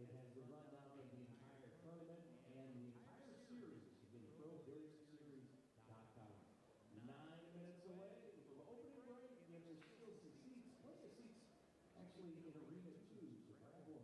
It has the rundown of the entire tournament and the entire series. Again, ProBilliardsSeries.com. 9 minutes away from opening break, and there's still some seats, plenty of seats, actually in Arena 2, so grab one.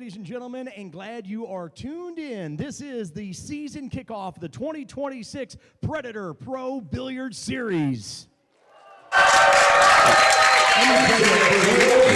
ladies and gentlemen, and glad you are tuned in. This is the season kickoff of the 2026 Predator Pro Billiard Series.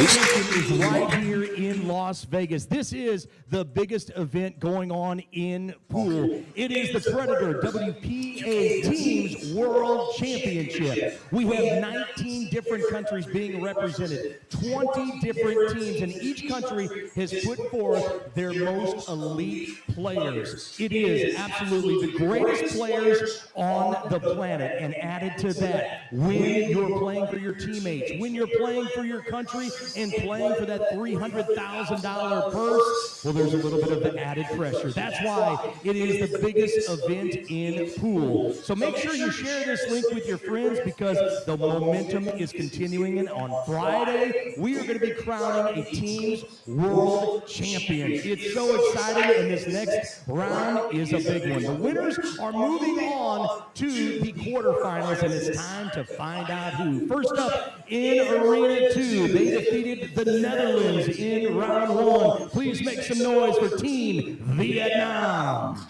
Is right here in Las Vegas. This is the biggest event going on in pool. It is the Predator WPA Teams World Championship. We have 19 different countries being represented, 20 different teams, and each country has put forth their most elite players. It is absolutely the greatest players on the planet, and added to that, when you're playing for your teammates, when you're playing for your country and playing for that $300,000 purse, well, there's a little bit of the added pressure. That's why it is the biggest event in pool. So make sure you share this link with your friends, because the momentum is continuing. And on Friday, we are going to be crowning a team's world champion. It's so exciting, and this next round is a big one. The winners are moving on to the quarterfinals, and it's time to find out who. First up in Arena 2, they defeated the Netherlands in round 1. Please make some noise for Team Vietnam.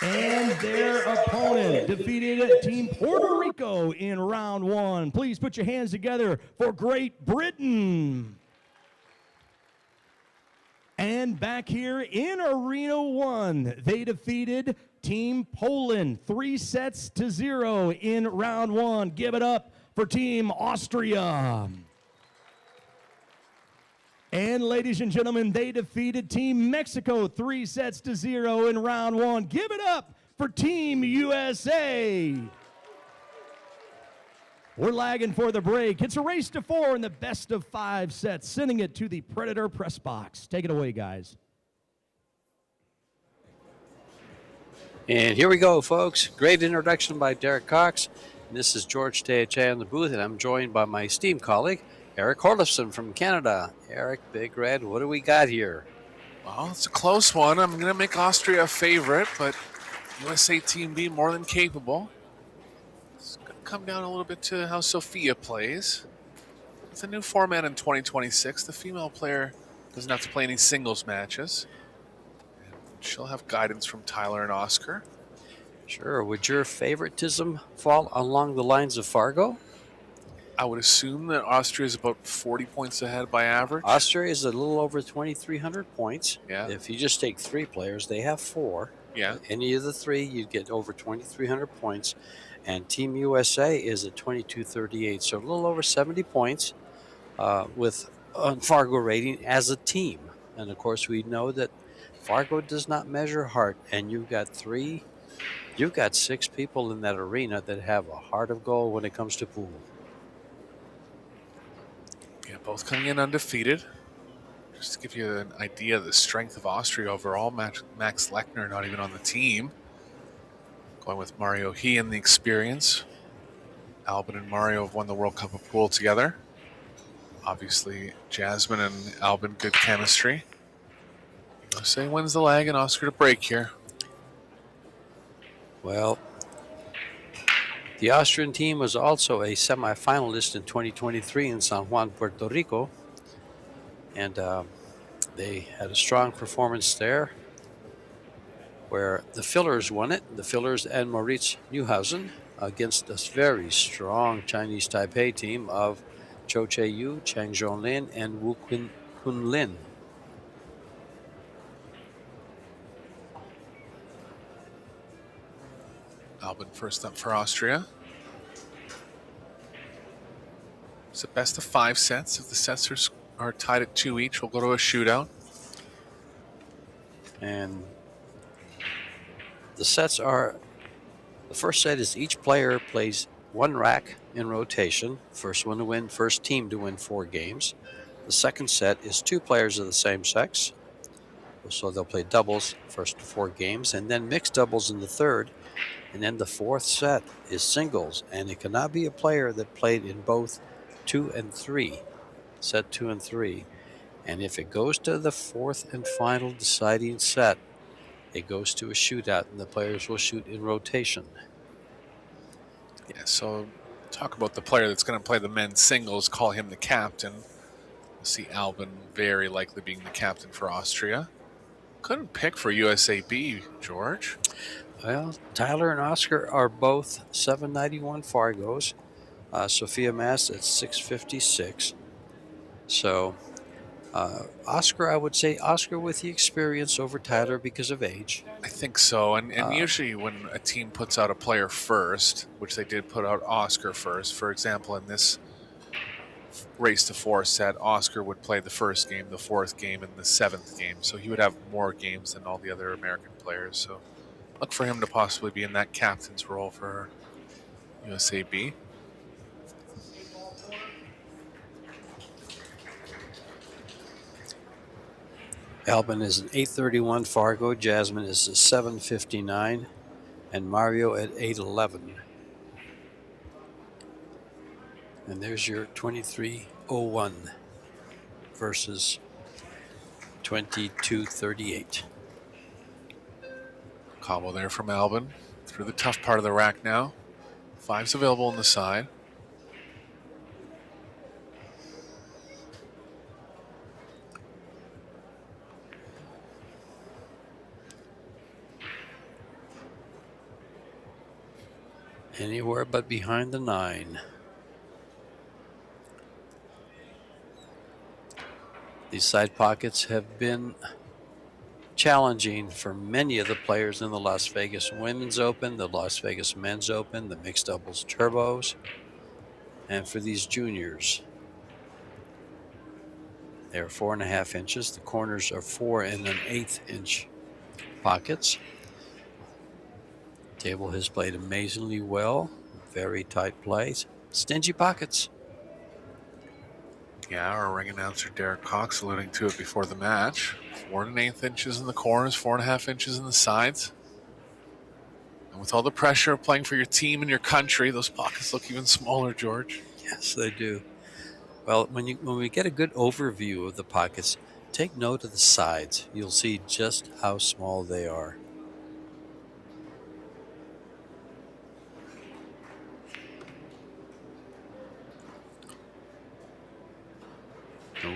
And their opponent defeated Team Puerto Rico in round 1. Please put your hands together for Great Britain. And back here in Arena 1, they defeated Team Poland 3-0 in round 1. Give it up for Team Austria. And ladies and gentlemen, they defeated Team Mexico 3-0 in round 1. Give it up for Team USA. We're lagging for the break. It's a race to 4 in the best of 5 sets, sending it to the Predator press box. Take it away, guys. And here we go, folks. Great introduction by Derek Cox. And this is George Teache in the booth, and I'm joined by my esteemed colleague, Eric Horlifson from Canada. Eric, Big Red, what do we got here? Well, it's a close one. I'm going to make Austria a favorite, but USA Team B more than capable. It's going to come down a little bit to how Sophia plays. It's a new format in 2026. The female player doesn't have to play any singles matches. She'll have guidance from Tyler and Oscar. Sure. Would your favoritism fall along the lines of Fargo? I would assume that Austria is about 40 points ahead by average. Austria is a little over 2,300 points. Yeah. If you just take 3 players, they have 4. Yeah. Any of the 3, you'd get over 2,300 points. And Team USA is at 2,238, so a little over 70 points with Fargo rating as a team. And, of course, we know that Fargo does not measure heart, and you've got 6 people in that arena that have a heart of gold when it comes to pool. Yeah, both coming in undefeated. Just to give you an idea of the strength of Austria overall, Max Lechner not even on the team. Going with Mario He and the experience. Albin and Mario have won the World Cup of Pool together. Obviously, Jasmine and Albin, good chemistry. USA wins the leg, and Oscar to break here. Well, the Austrian team was also a semifinalist in 2023 in San Juan, Puerto Rico. And they had a strong performance there, where the Fillers won it. The Fillers and Moritz Neuhausen against this very strong Chinese Taipei team of Cho Che-yu, Chang Zhonglin, and Wu Kunlin. Albin first up for Austria. It's a best of 5 sets. If the sets are tied at 2 each, we'll go to a shootout. And the sets are, the first set is each player plays 1 rack in rotation. First one to win, first team to win 4 games. The second set is 2 players of the same sex. So they'll play doubles first 4 games, and then mixed doubles in the third. And then the 4th set is singles, and it cannot be a player that played in both 2 and 3, set 2 and 3. And if it goes to the 4th and final deciding set, it goes to a shootout, and the players will shoot in rotation. Yeah, so talk about the player that's going to play the men's singles, call him the captain. The See Albin very likely being the captain for Austria. Couldn't pick for USAB, George. Well, Tyler and Oscar are both 791 Fargos. Sophia Mass at 656. So Oscar, I would say Oscar with the experience over Tyler because of age. I think so. And usually when a team puts out a player first, which they did put out Oscar first, for example, in this race to 4 set, Oscar would play the first game, the 4th game, and the 7th game. So he would have more games than all the other American players. So look for him to possibly be in that captain's role for USAB. Albin is an 831 Fargo. Jasmine is a 759. And Mario at 811. And there's your 2301 versus 2238. Combo there from Albin. Through the tough part of the rack now. 5's available on the side. Anywhere but behind the 9. These side pockets have been challenging for many of the players in the Las Vegas Women's Open, the Las Vegas Men's Open, the mixed doubles turbos, and for these juniors. They're 4.5 inches. The corners are 4 1/8 inch pockets. Table has played amazingly well. Very tight plays. Stingy pockets. Yeah, our ring announcer Derek Cox alluding to it before the match. 4 1/8 inches in the corners, 4.5 inches in the sides. And with all the pressure of playing for your team and your country, those pockets look even smaller, George. Yes, they do. Well, when we get a good overview of the pockets, take note of the sides. You'll see just how small they are.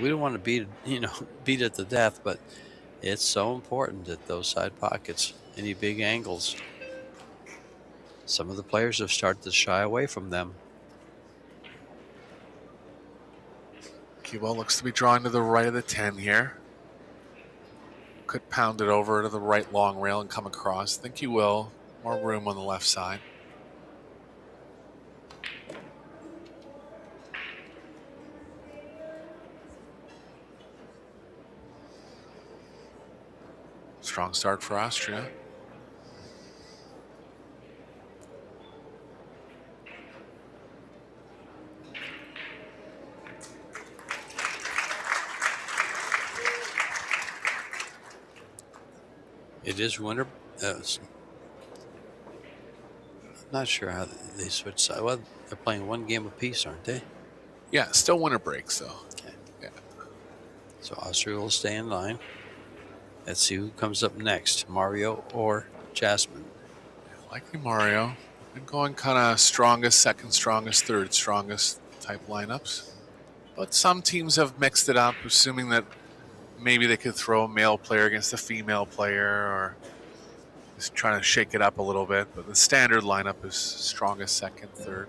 We don't want to beat it to death, but it's so important that those side pockets, any big angles. Some of the players have started to shy away from them. Cue ball looks to be drawing to the right of the 10 here. Could pound it over to the right long rail and come across. Think he will. More room on the left side. Strong start for Austria. It is winter. I'm not sure how they switch sides. Well, they're playing one game apiece, aren't they? Yeah, still winter breaks though. Okay. Yeah. So Austria will stay in line. Let's see who comes up next, Mario or Jasmine. Likely Mario. Been going kind of strongest, second strongest, third strongest type lineups. But some teams have mixed it up, assuming that maybe they could throw a male player against a female player or just trying to shake it up a little bit. But the standard lineup is strongest, second, third.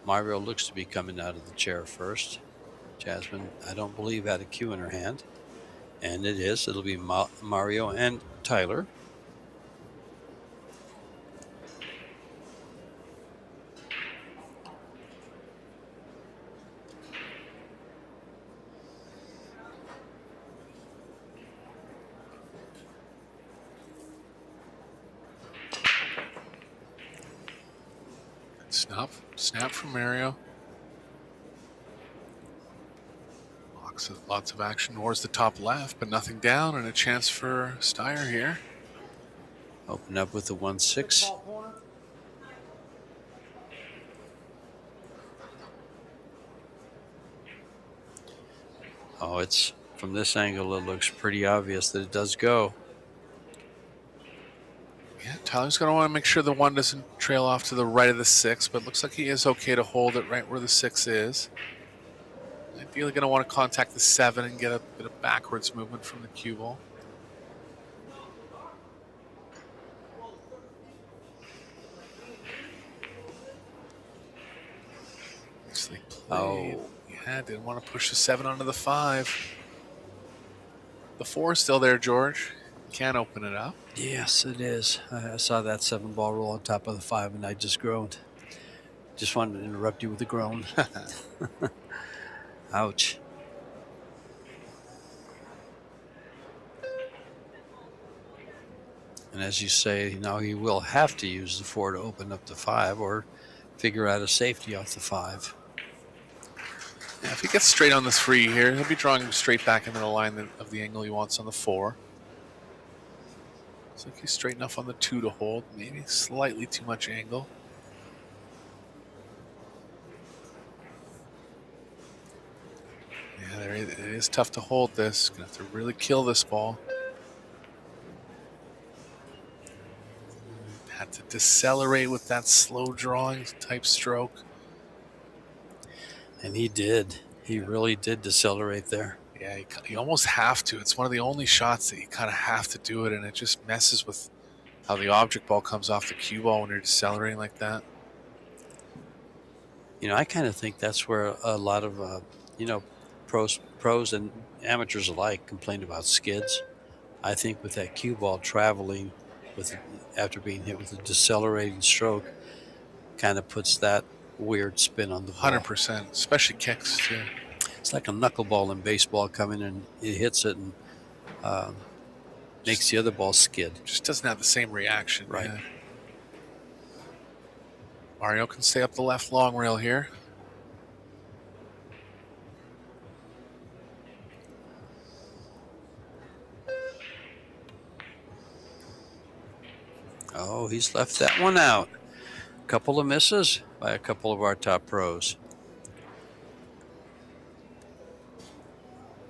Mario looks to be coming out of the chair first. Jasmine, I don't believe, had a cue in her hand. And it is. It'll be Mario and Tyler. Snap from Mario. Lots of action towards the top left, but nothing down, and a chance for Steyer here. Open up with the 1-6. Oh, it's from this angle, it looks pretty obvious that it does go. Yeah, Tyler's going to want to make sure the 1 doesn't trail off to the right of the 6, but it looks like he is okay to hold it right where the 6 is. Ideally going to want to contact the 7 and get a bit of backwards movement from the cue ball. Nicely played. Oh. Yeah, didn't want to push the 7 onto the 5. The 4 is still there, George. Can't open it up. Yes, it is. I saw that 7 ball roll on top of the 5, and I just groaned. Just wanted to interrupt you with a groan. Ouch. And as you say, now he will have to use the 4 to open up the 5 or figure out a safety off the 5. Yeah, if he gets straight on the 3 here, he'll be drawing him straight back into the line of the angle he wants on the 4. Looks like he's straight enough on the 2 to hold. Maybe slightly too much angle. Yeah, it is tough to hold this. Gonna have to really kill this ball. Had to decelerate with that slow drawing type stroke. And he did. He really did decelerate there. Yeah, you almost have to. It's one of the only shots that you kind of have to do it, and it just messes with how the object ball comes off the cue ball when you're decelerating like that. You know, I kind of think that's where a lot of, pros and amateurs alike complain about skids. I think with that cue ball traveling after being hit with a decelerating stroke kind of puts that weird spin on the ball. 100%, especially kicks too. It's like a knuckleball in baseball coming and it hits it and makes the other ball skid. Just doesn't have the same reaction. Right. Yeah. Mario can stay up the left long rail here. Oh, he's left that one out. A couple of misses by a couple of our top pros.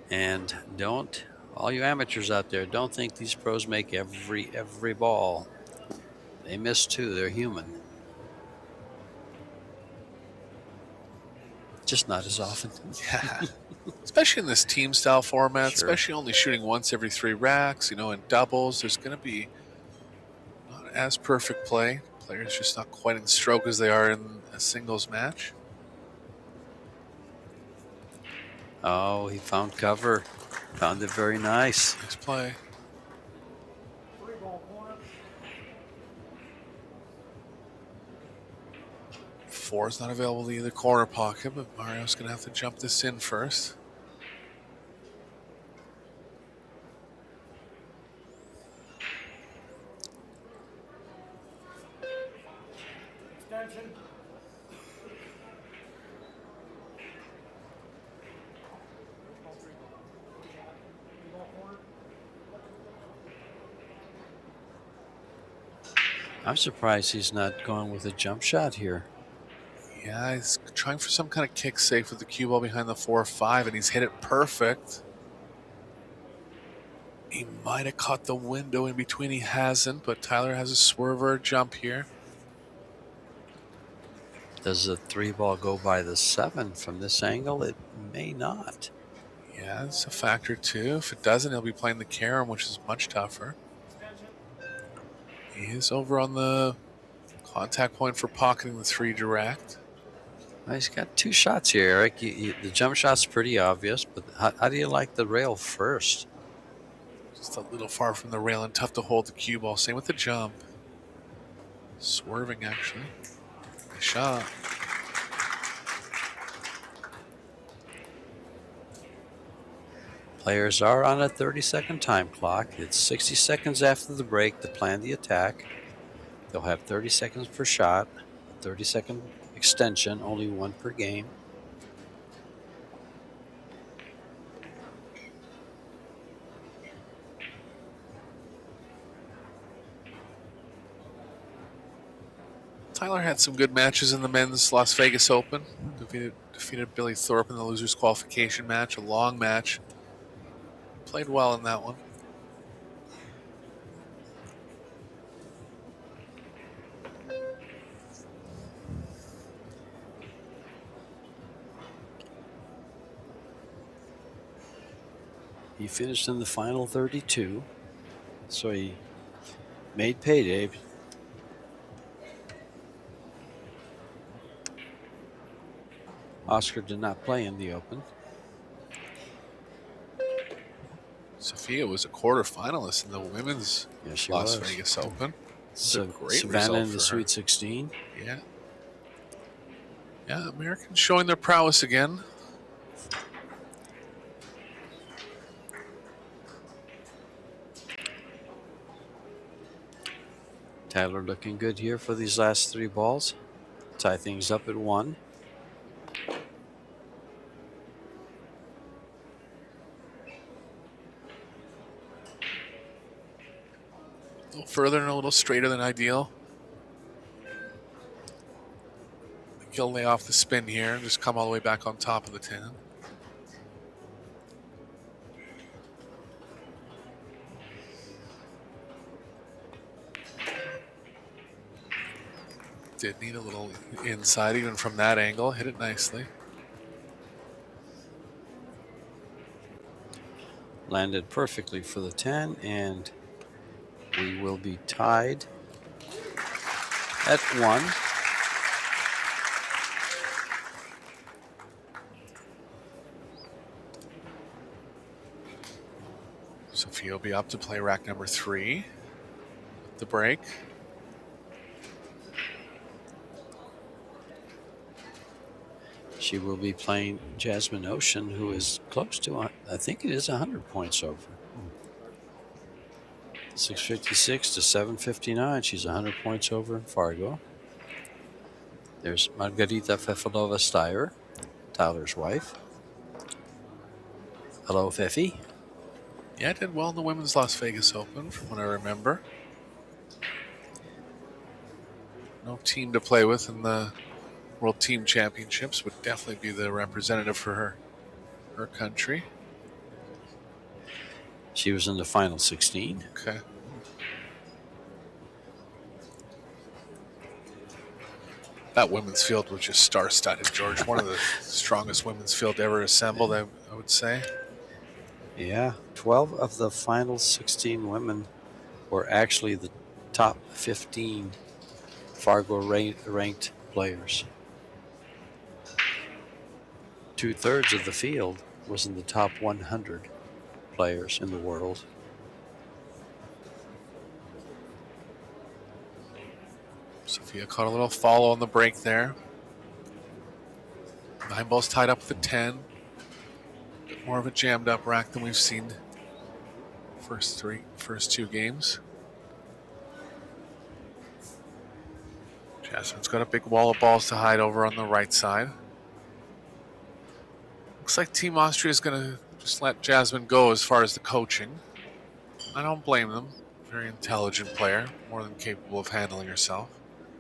And all you amateurs out there, don't think these pros make every ball. They miss too. They're human. Just not as often. Yeah. Especially in this team style format, Sure. especially only shooting once every 3 racks, in doubles, there's going to be not as perfect play. Players just not quite in stroke as they are in a singles match. Oh, he found cover. Found it very nice. Nice play. Four is not available to either corner pocket, but Mario's going to have to jump this in first. Extension. I'm surprised he's not going with a jump shot here. Yeah, he's trying for some kind of kick safe with the cue ball behind the 4-5, and he's hit it perfect. He might have caught the window in between. He hasn't, but Tyler has a swerver jump here. Does the 3 ball go by the 7 from this angle? It may not. Yeah, it's a factor too. If it doesn't, he'll be playing the carom, which is much tougher. He is over on the contact point for pocketing the 3 direct. Well, he's got 2 shots here, Eric. The jump shot's pretty obvious, but how do you like the rail first? Just a little far from the rail and tough to hold the cue ball. Same with the jump. Swerving, actually. Nice shot. Players are on a 30-second time clock. It's 60 seconds after the break to plan the attack. They'll have 30 seconds per shot, 30-second extension, only 1 per game. Tyler had some good matches in the men's Las Vegas Open. Defeated Billy Thorpe in the losers qualification match, a long match. Played well in that one. He finished in the final 32, so he made payday. Oscar did not play in the Open. Sophia was a quarterfinalist in the women's Las was. Vegas Open. Great Savannah result in the for Sweet her. 16. Yeah. Yeah, Americans showing their prowess again. Tyler looking good here for these last 3 balls. Tie things up at 1. A little further and a little straighter than ideal. He'll lay off the spin here and just come all the way back on top of the 10. Did need a little inside even from that angle. Hit it nicely. Landed perfectly for the 10, and we will be tied at 1. Sophia will be up to play rack number 3 at the break. She will be playing Jasmine Ocean, who is close to, I think it is 100 points over. 656 to 759. She's 100 points over in Fargo. There's Margarita Fefalova-Steyer, Tyler's wife. Hello, Fefi. Yeah, did well in the women's Las Vegas Open, from what I remember. No team to play with in the World Team Championships. Would definitely be the representative for her country. She was in the final 16. Okay. That women's field was just star-studded, George. One of the strongest women's field ever assembled, I would say. Yeah, 12 of the final 16 women were actually the top 15 Fargo ranked players. 2/3 of the field was in the top 100 players in the world. Sophia caught a little follow on the break there. 9 balls tied up with a 10. A bit more of a jammed up rack than we've seen first 2 games. Jasmine's got a big wall of balls to hide over on the right side. Looks like Team Austria is going to just let Jasmine go as far as the coaching. I don't blame them. Very intelligent player, more than capable of handling herself.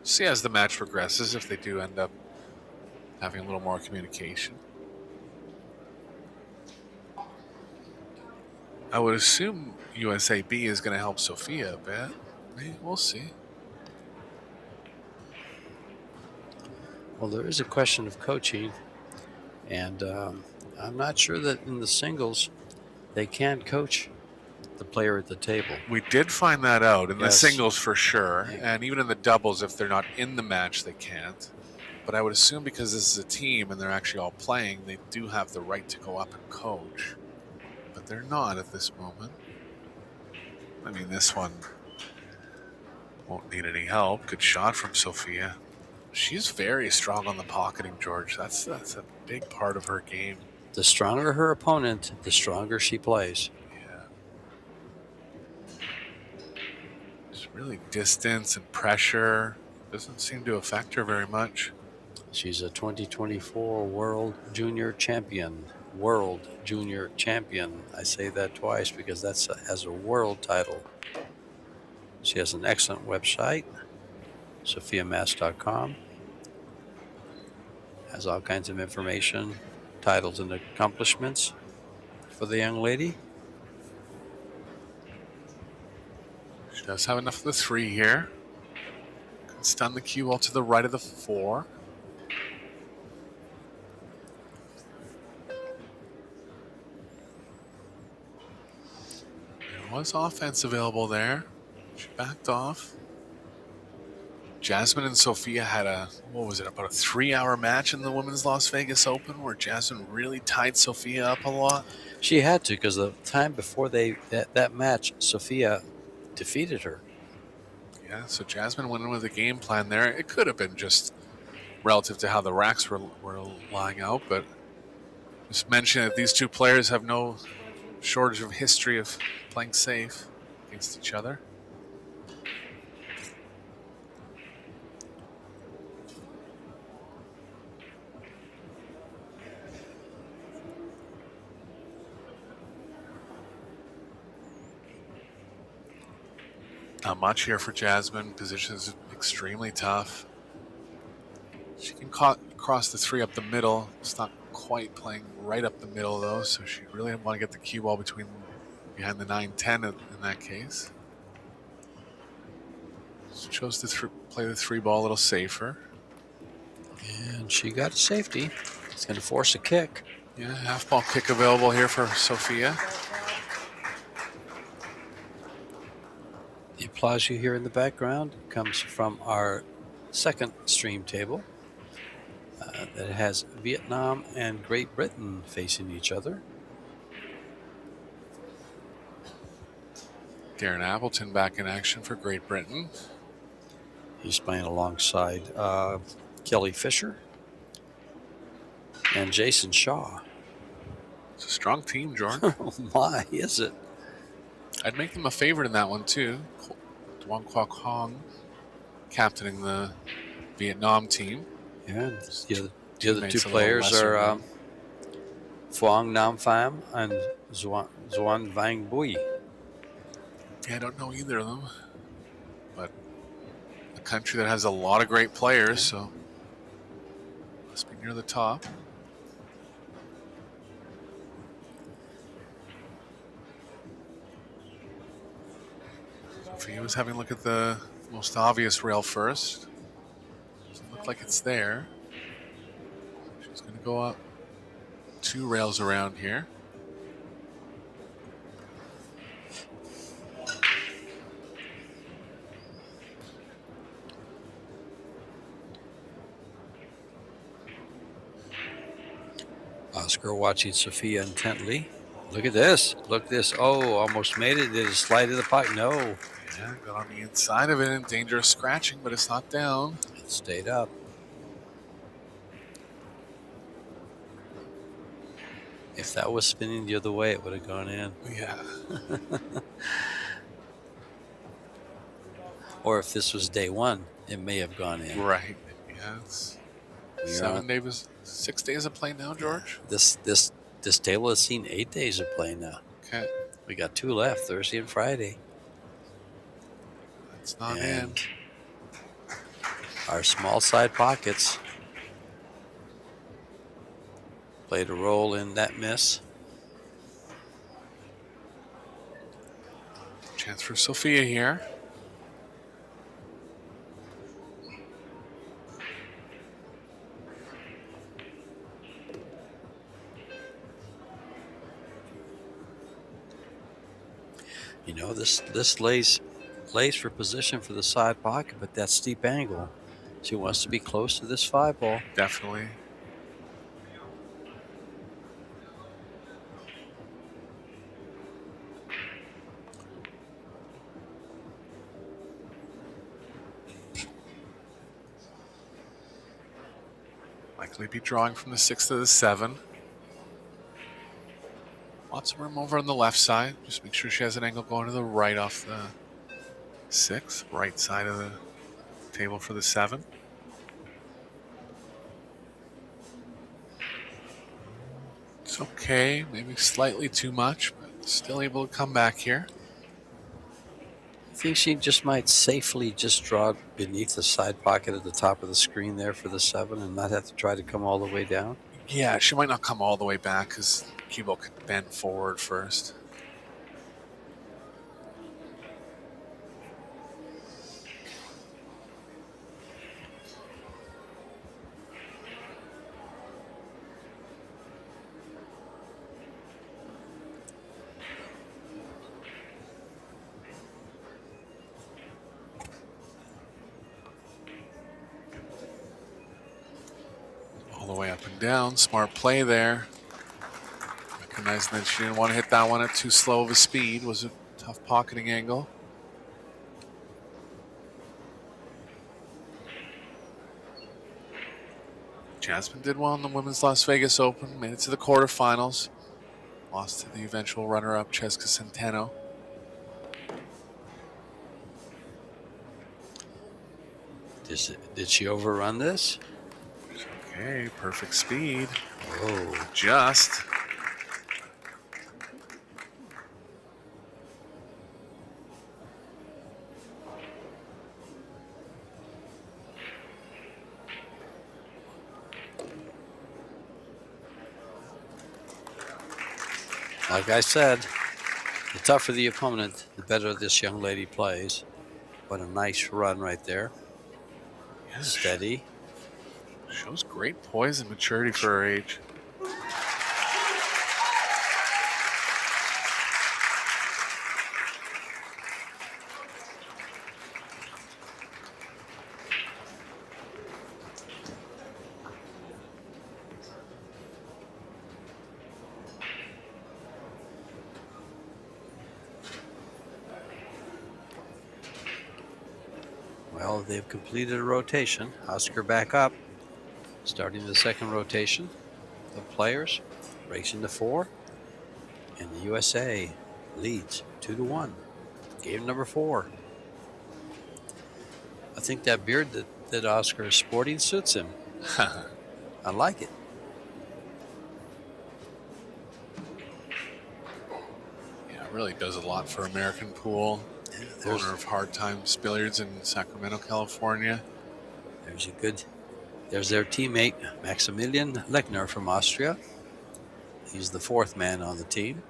See as the match progresses if they do end up having a little more communication. I would assume USAB is going to help Sophia a bit. Maybe we'll see. Well, there is a question of coaching, and I'm not sure that in the singles they can coach the player at the table. We did find that out in the Yes. singles for sure, Yeah. and even in the doubles, if they're not in the match, they can't. But I would assume because this is a team and they're actually all playing, they do have the right to go up and coach. But they're not at this moment. I mean, this one won't need any help. Good shot from Sophia. She's very strong on the pocketing, George. That's a big part of her game. The stronger her opponent, the stronger she plays. Yeah. Just really distance and pressure doesn't seem to affect her very much. She's a 2024 World Junior Champion. World Junior Champion. I say that twice because that's as a world title. She has an excellent website, sophiamass.com. Has all kinds of information, titles and accomplishments for the young lady. She does have enough of the 3 here. Can stun the cue well to the right of the 4. was offense available there. She backed off. Jasmine and Sophia had a, what was it, about a 3-hour match in the Women's Las Vegas Open where Jasmine really tied Sophia up a lot. She had to, because the time before that match, Sophia defeated her. Yeah, so Jasmine went in with a game plan there. It could have been just relative to how the racks were lying out, but just mention that these two players have no shortage of history of playing safe against each other. Not much here for Jasmine. Position is extremely tough. She can cross the 3 up the middle. It's not quite playing right up the middle though, so she really want to get the cue ball behind the 9-10 in that case. She chose to play the 3 ball a little safer. And she got a safety. It's going to force a kick. Yeah, half ball kick available here for Sophia. The applause you hear in the background comes from our second stream table that has Vietnam and Great Britain facing each other. Darren Appleton back in action for Great Britain. He's playing alongside Kelly Fisher and Jason Shaw. It's a strong team, George. Oh my, is it? I'd make them a favorite in that one too. Duong Quoc Hong captaining the Vietnam team. Yeah, the other two players are Phuong Nam Pham and Xuan Vang Bui. Yeah, I don't know either of them, but a country that has a lot of great players, so must be near the top. Sophia was having a look at the most obvious rail first. Doesn't look like it's there. She's going to go up 2 rails around here. Oscar watching Sophia intently. Look at this. Look at this. Oh, almost made it. Did it slide to the puck? No. Yeah, got on the inside of it in danger of scratching, but it's not down. It stayed up. If that was spinning the other way, it would have gone in. Yeah. Or if this was day 1, it may have gone in. Right. Yeah, it's 6 days of play now, George. This table has seen 8 days of play now. Okay. We got 2 left, Thursday and Friday. That's not in. Our small side pockets played a role in that miss. Chance for Sophia here. You know, this lays for position for the side pocket, but that steep angle. She wants to be close to this 5 ball. Definitely. Likely be drawing from the 6 to the 7. Lots of room over on the left side. Just make sure she has an angle going to the right off the 6, right side of the table for the 7. It's okay, maybe slightly too much, but still able to come back here. I think she just might safely just draw beneath the side pocket at the top of the screen there for the 7 and not have to try to come all the way down. Yeah, she might not come all the way back because Kibo could bend forward first. Up and down, smart play there. Recognizing that she didn't want to hit that one at too slow of a speed. Was a tough pocketing angle. Jasmine did well in the Women's Las Vegas Open, made it to the quarterfinals. Lost to the eventual runner-up, Cheska Centeno. Did she overrun this? Okay, perfect speed. Oh, Just. like I said, the tougher the opponent, the better this young lady plays. What a nice run right there. Yeah, Steady. Shows great poise and maturity for her age. Well, they've completed a rotation. Oscar back up, starting the second rotation of players, racing to 4, and the USA leads 2-1. Game number 4. I think that beard that Oscar is sporting suits him. I like it. Yeah, it really does a lot for American Pool. Owner of Hard Times Billiards in Sacramento, California. There's their teammate, Maximilian Lechner from Austria. He's the 4th man on the team.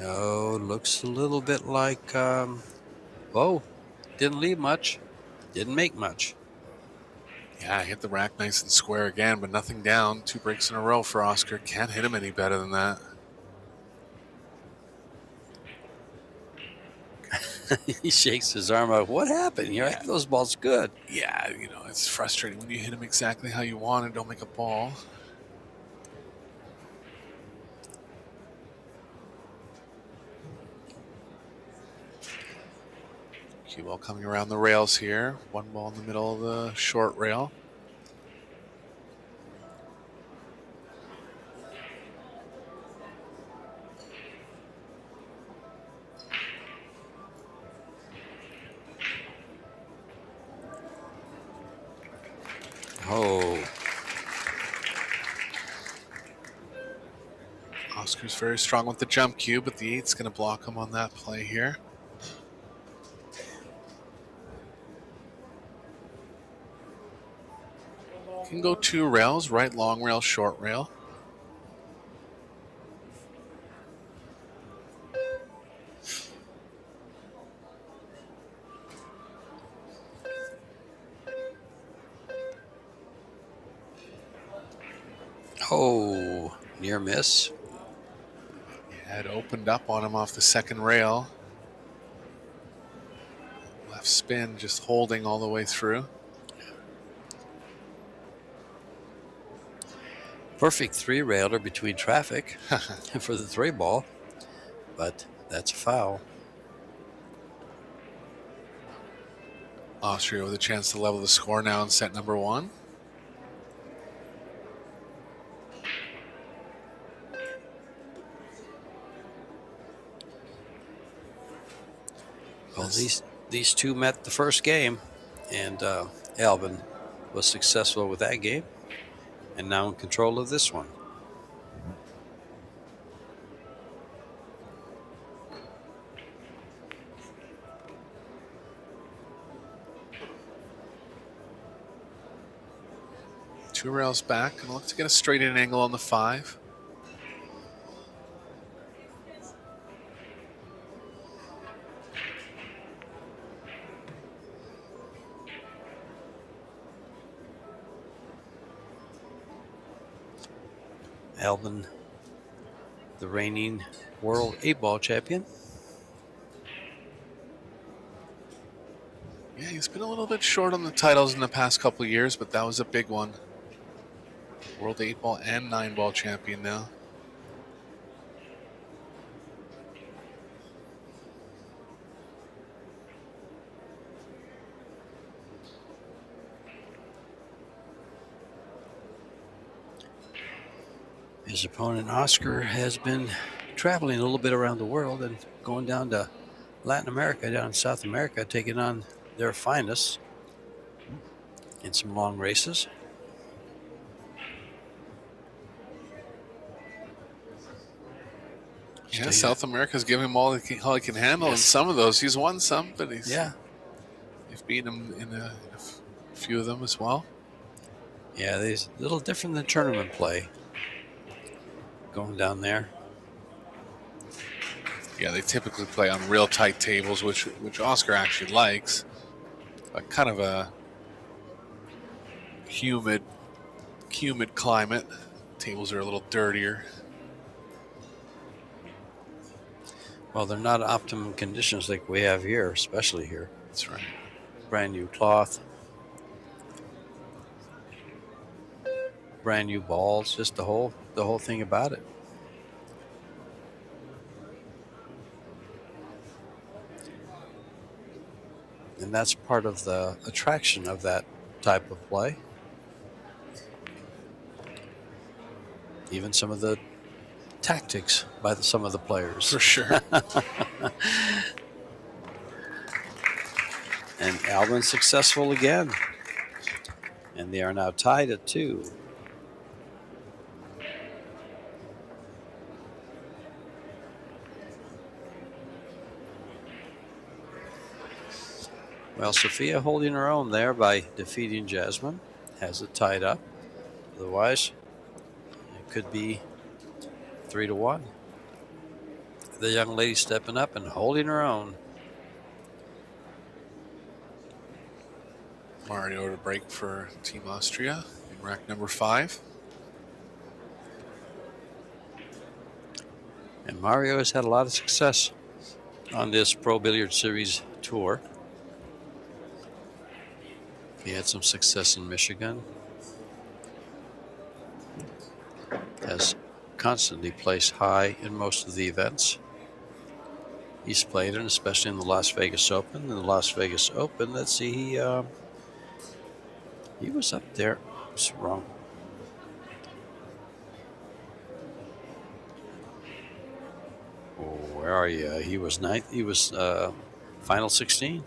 Oh, looks a little bit like, oh, didn't leave much, didn't make much. Yeah, hit the rack nice and square again, but nothing down. 2 breaks in a row for Oscar. Can't hit him any better than that. He shakes his arm out. What happened? You hit those balls good. Yeah, you know, it's frustrating when you hit him exactly how you want and don't make a ball. Cue ball coming around the rails here. 1 ball in the middle of the short rail. Oh. Oscar's very strong with the jump cue, but the 8's going to block him on that play here. Can go 2 rails, right long rail, short rail. Oh, near miss. Yeah, it opened up on him off the second rail. Left spin, just holding all the way through. Perfect 3-railer between traffic for the 3 ball, but that's a foul. Austria with a chance to level the score now in set number 1. Well, these two met the first game, and Alvin was successful with that game, and now in control of this one. Two rails back, and look to get a straight in angle on the 5. Albin, the reigning world 8-ball champion. Yeah, he's been a little bit short on the titles in the past couple of years, but that was a big one. World 8-ball and 9-ball champion now. His opponent, Oscar, has been traveling a little bit around the world and going down to Latin America, down in South America, taking on their finest in some long races. Yeah, South America's giving him all he can handle. Yes. And some of those, he's won some, but he's Yeah. they've beaten him in a few of them as well. Yeah, these a little different than tournament play going down there. Yeah, they typically play on real tight tables, which Oscar actually likes. But kind of a humid climate. Tables are a little dirtier. Well, they're not optimum conditions like we have here, especially here. That's right. Brand new cloth, brand new balls, just the whole thing about it. And that's part of the attraction of that type of play. Even some of the tactics by some of the players. For sure. And Albin successful again. And they are now tied at 2. Well, Sophia holding her own there by defeating Jasmine. Has it tied up. Otherwise, it could be 3-1. The young lady stepping up and holding her own. Mario to break for Team Austria in rack number 5. And Mario has had a lot of success on this Pro Billiard Series tour. He had some success in Michigan. Has constantly placed high in most of the events he's played in, especially in the Las Vegas Open. In the Las Vegas Open, let's see, he was up there. It's wrong. Oh, where are you? He was ninth. He was final 16.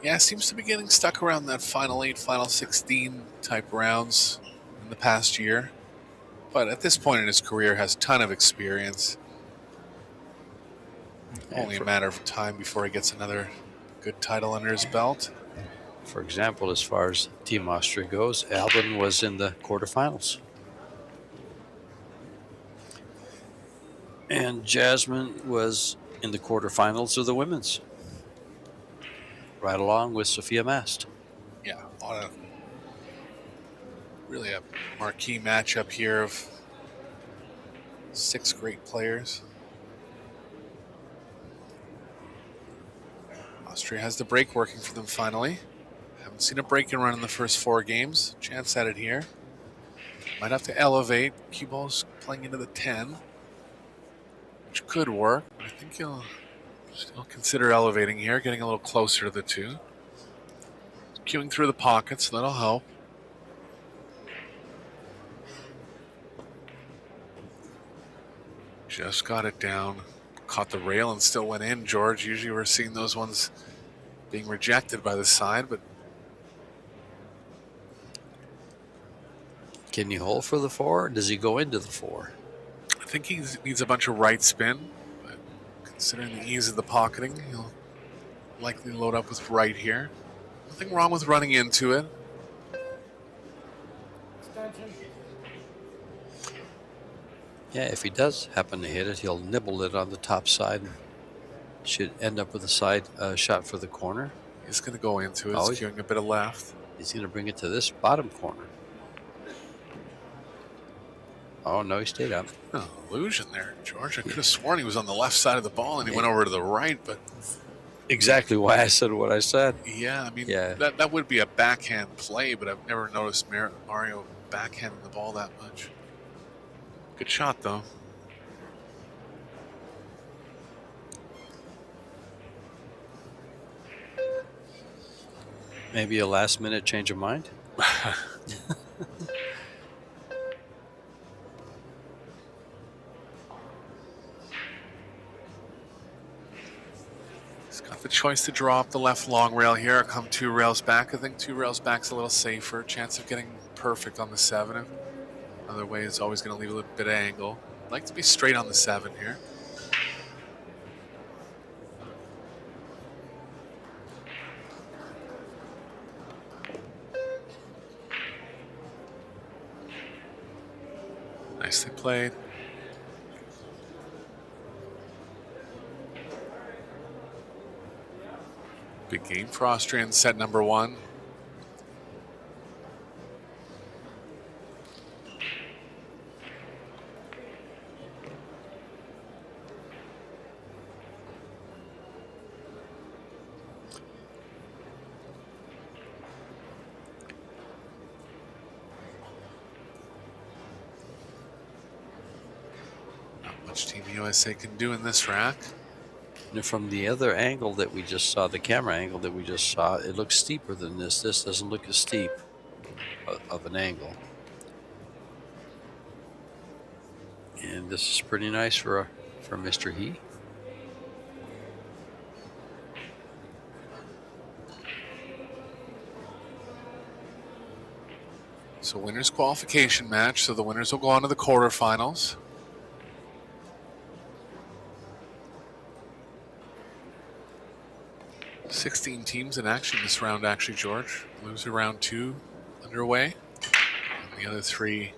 Yeah, seems to be getting stuck around that final 8, final 16 type rounds in the past year. But at this point in his career, has a ton of experience. Only a matter of time before he gets another good title under his belt. For example, as far as Team Austria goes, Albin was in the quarterfinals. And Jasmine was in the quarterfinals of the women's. Right along with Sophia Mast. Yeah, a lot of really a marquee matchup here of 6 great players. Austria has the break working for them finally. Haven't seen a break and run in the first 4 games. Chance at it here. Might have to elevate. Cue ball's playing into the 10, which could work. I think he'll still consider elevating here, getting a little closer to the 2. Queuing through the pockets, that'll help. Just got it down. Caught the rail and still went in, George. Usually we're seeing those ones being rejected by the side, but Can you hold for the 4, or does he go into the 4? I think he needs a bunch of right spin. But considering the ease of the pocketing, he'll likely load up with right here. Nothing wrong with running into it. Yeah, if he does happen to hit it, he'll nibble it on the top side. Should end up with a side shot for the corner. He's going to go into it. Oh, He's queuing a bit of left. He's going to bring it to this bottom corner. Oh, no, he stayed up. Oh, illusion there, George. I could have sworn he was on the left side of the ball and he went over to the right, but Exactly why I said what I said. yeah, I mean, Yeah. that would be a backhand play, but I've never noticed Mario backhanding the ball that much. Good shot, though. Maybe a last-minute change of mind? He's got the choice to draw up the left long rail here or come 2 rails back. I think 2 rails back's a little safer. Chance of getting perfect on the 7. Other way is always going to leave a little bit of angle. I'd like to be straight on the 7 here. Nicely played. Big game for Austria in set number 1. Much Team USA can do in this rack. And from the other angle that we just saw, the camera angle that we just saw, it looks steeper than this. This doesn't look as steep of an angle. And this is pretty nice for Mr. He. So winners qualification match. So the winners will go on to the quarterfinals. $16 teams in action this round, actually, George. Loser round 2 underway. And the other 3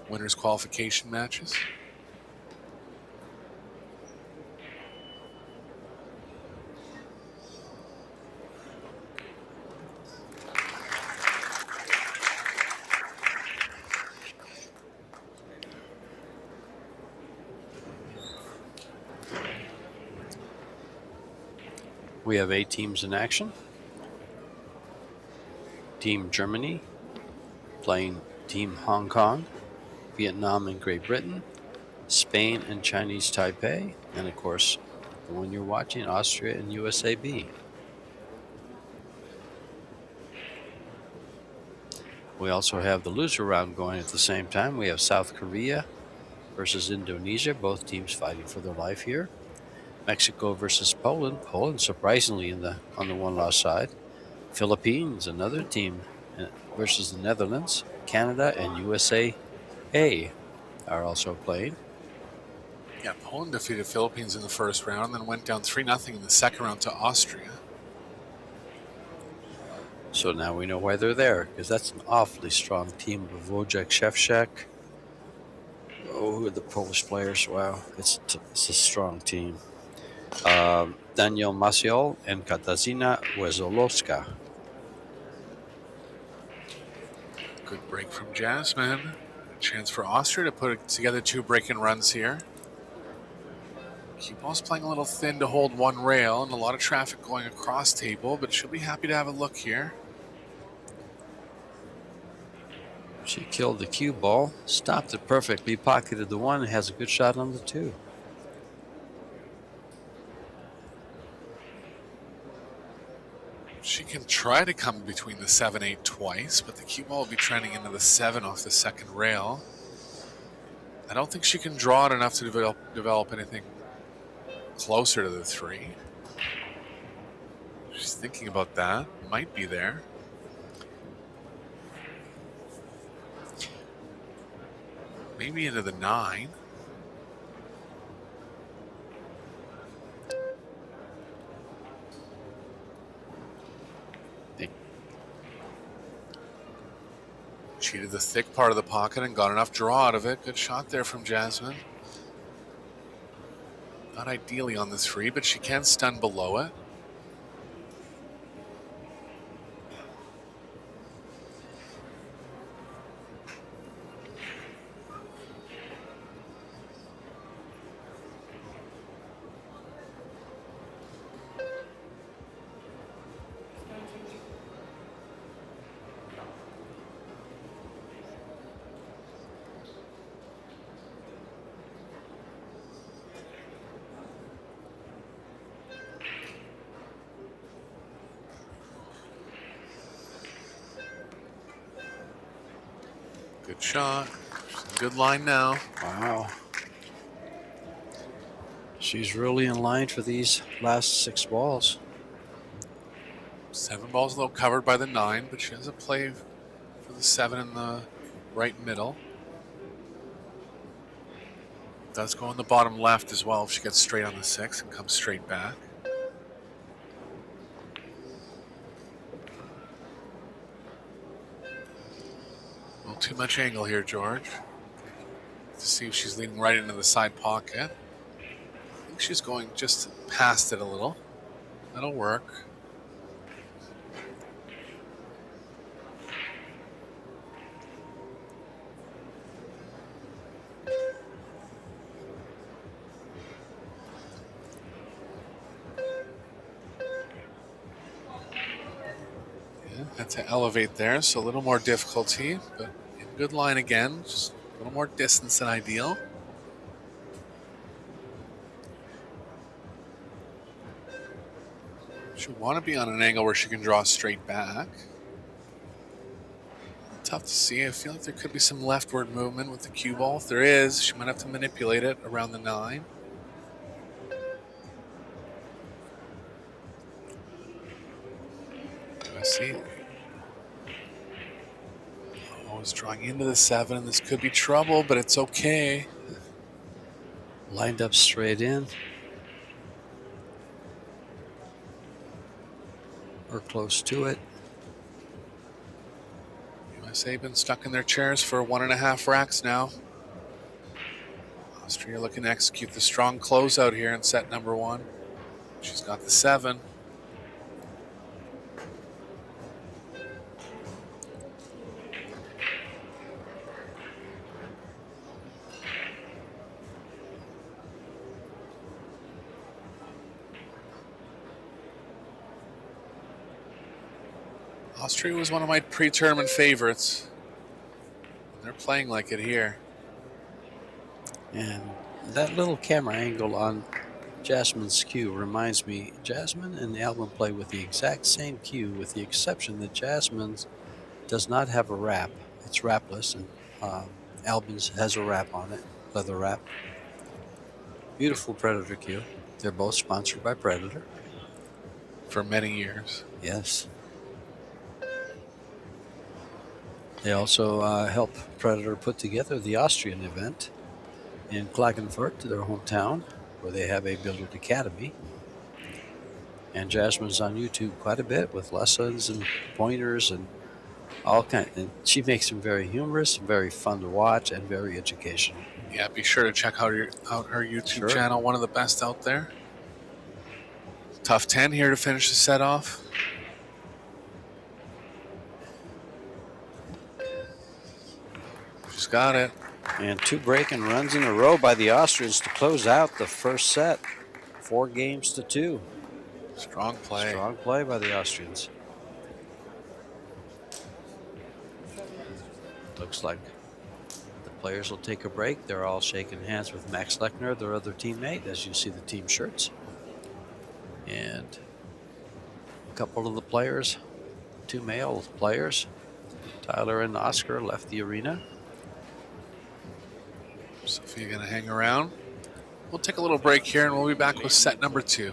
winners qualification matches. We have 8 teams in action. Team Germany playing Team Hong Kong, Vietnam and Great Britain, Spain and Chinese Taipei, and of course, the one you're watching, Austria and USAB. We also have the loser round going at the same time. We have South Korea versus Indonesia, both teams fighting for their life here. Mexico versus Poland. Poland surprisingly on the one-loss side. Philippines, another team, versus the Netherlands. Canada and USA are also playing. Yeah, Poland defeated Philippines in the first round and then went down 3-0 in the second round to Austria. So now we know why they're there, because that's an awfully strong team of Wojciech Szewczak. Oh, who are the Polish players? Wow, it's a strong team. Daniel Maciol and Katarzyna Wezolowska. Good break from Jasmine. A chance for Austria to put together 2 break-in runs here. Cue ball's playing a little thin to hold 1 rail and a lot of traffic going across table, but she'll be happy to have a look here. She killed the cue ball, stopped it perfectly, pocketed the 1, and has a good shot on the 2. She can try to come between the 7-8 twice, but the cue ball will be trending into the 7 off the second rail. I don't think she can draw it enough to develop anything closer to the 3. She's thinking about that. Might be there. Maybe into the 9. Cheated the thick part of the pocket and got enough draw out of it. Good shot there from Jasmine. Not ideally on the 3, but she can stun below it. Good shot. Good line now. Wow. She's really in line for these last 6 balls. 7 balls, though, covered by the 9, but she has a play for the 7 in the right middle. Does go in the bottom left as well if she gets straight on the 6 and comes straight back. A little too much angle here, George. To see if she's leaning right into the side pocket. I think she's going just past it a little. That'll work. Had to elevate there, so a little more difficulty, but in good line again. Just a little more distance than ideal. She'll want to be on an angle where she can draw straight back. Tough to see. I feel like there could be some leftward movement with the cue ball. If there is, she might have to manipulate it around the 9. I see. Always drawing into the 7, and this could be trouble, but it's okay. Lined up straight in. Or close to it. USA been stuck in their chairs for 1.5 racks now. Austria looking to execute the strong closeout here in set number 1. She's got the 7. Austria was one of my pre-tournament favorites. They're playing like it here. And that little camera angle on Jasmine's cue reminds me, Jasmine and Alvin play with the exact same cue, with the exception that Jasmine's does not have a wrap. It's wrapless, and Albin's has a wrap on it, leather wrap. Beautiful Predator cue. They're both sponsored by Predator. For many years. Yes. They also help Predator put together the Austrian event in Klagenfurt, their hometown, where they have a billiard academy. And Jasmine's on YouTube quite a bit with lessons and pointers and all kinds. And she makes them very humorous, very fun to watch, and very educational. Yeah, be sure to check out her YouTube channel, one of the best out there. Tough 10 here to finish the set off. She's got it. And 2 break-and runs in a row by the Austrians to close out the first set. 4 games to 2. Strong play. Strong play by the Austrians. Looks like the players will take a break. They're all shaking hands with Max Lechner, their other teammate, as you see the team shirts. And a couple of the players, 2 male players, Tyler and Oscar, left the arena. Sophia gonna hang around. We'll take a little break here and we'll be back with set number 2.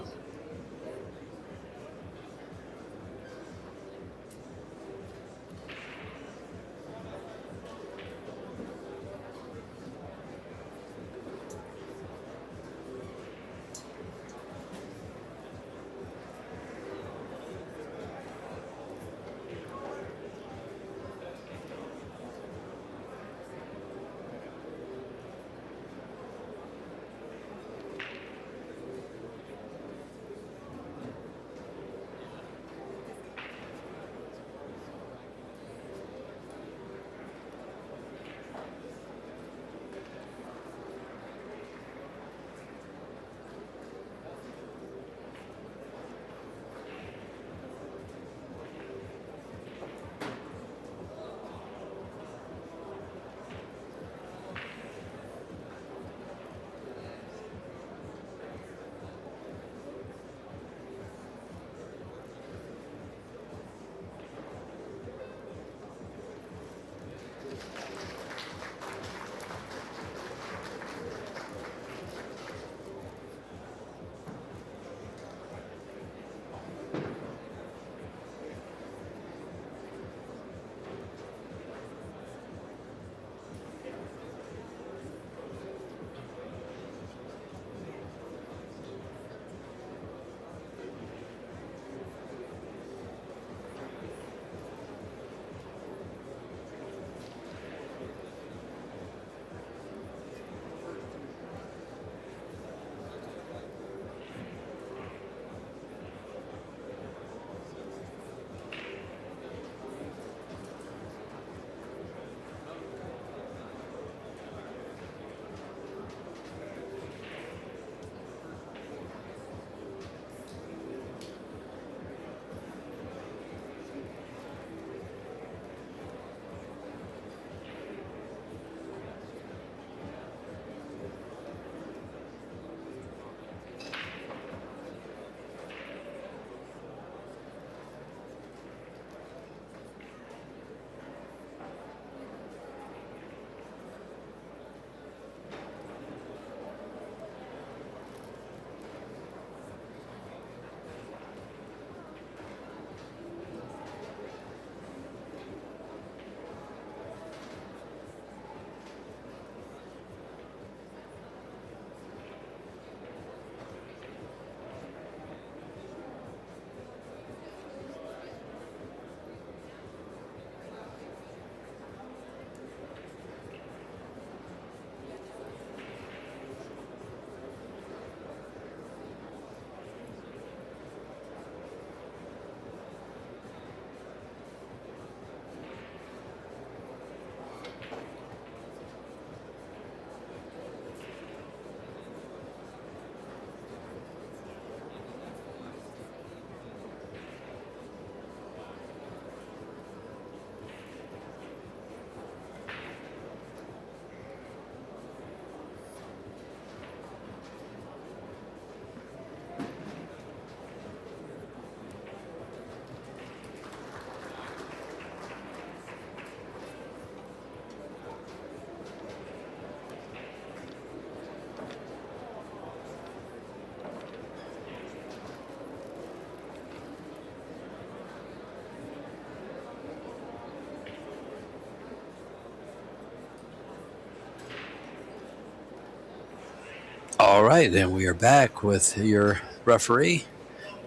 All right, and we are back with your referee,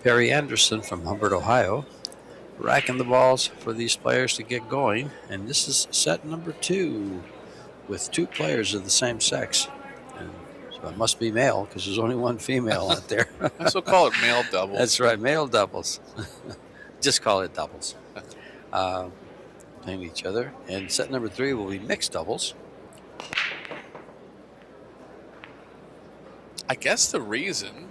Perry Anderson from Humbert, Ohio, racking the balls for these players to get going. And this is set number 2 with 2 players of the same sex. And so it must be male because there's only one female out there. I also call it male doubles. That's right, male doubles. Just call it doubles. Playing each other. And set number 3 will be mixed doubles. I guess the reason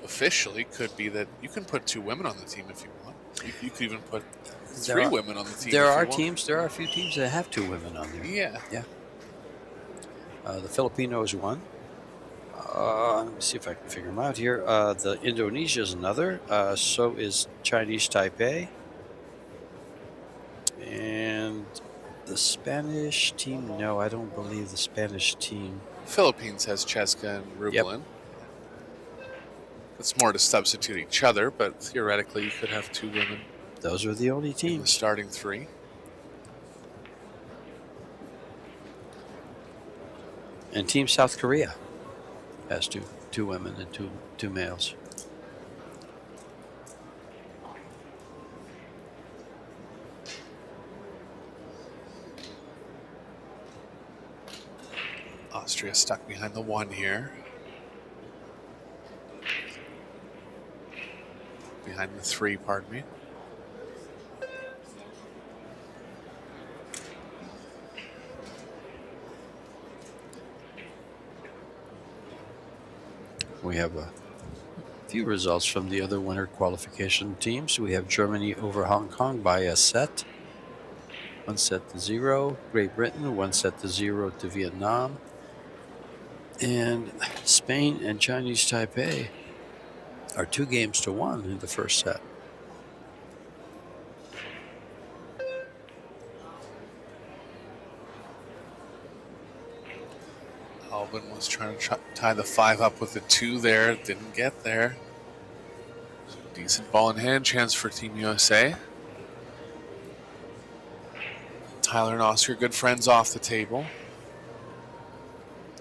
officially could be that you can put 2 women on the team if you want. You could even put 3 women on the team. There are a few teams that have 2 women on there. Yeah. Yeah. The Filipinos won. Let me see if I can figure them out here. The Indonesia is another. So is Chinese Taipei. And the Spanish team, no, I don't believe the Spanish team. Philippines has Cheska and Rublin. Yep. It's more to substitute each other, but theoretically you could have 2 women. Those are the only In the teams. starting 3. And Team South Korea has two women and two males. Austria stuck behind the 1 here. Behind the 3, pardon me. We have a few results from the other winter qualification teams. We have Germany over Hong Kong by a set. 1-0. Great Britain, 1-0 to Vietnam. And Spain and Chinese Taipei are 2-1 in the first set. Alvin was trying to tie the 5 up with the 2 there. Didn't get there. Decent ball in hand chance for Team USA. Tyler and Oscar, good friends off the table.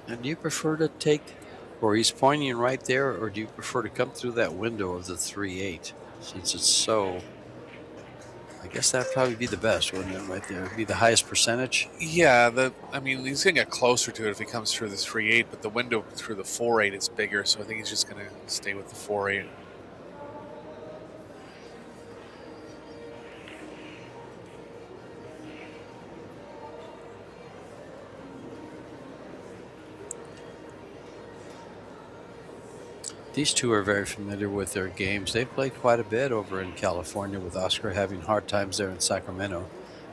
And do you prefer to take, or he's pointing right there, or do you prefer to come through that window of the 3-8? Since it's so, I guess that'd probably be the best, wouldn't it, right there? It'd be the highest percentage. Yeah, I mean, he's going to get closer to it if he comes through the 3-8, but the window through the 4-8 is bigger, so I think he's just going to stay with the 4-8. These two are very familiar with their games. They've played quite a bit over in California, with Oscar having hard times there in Sacramento.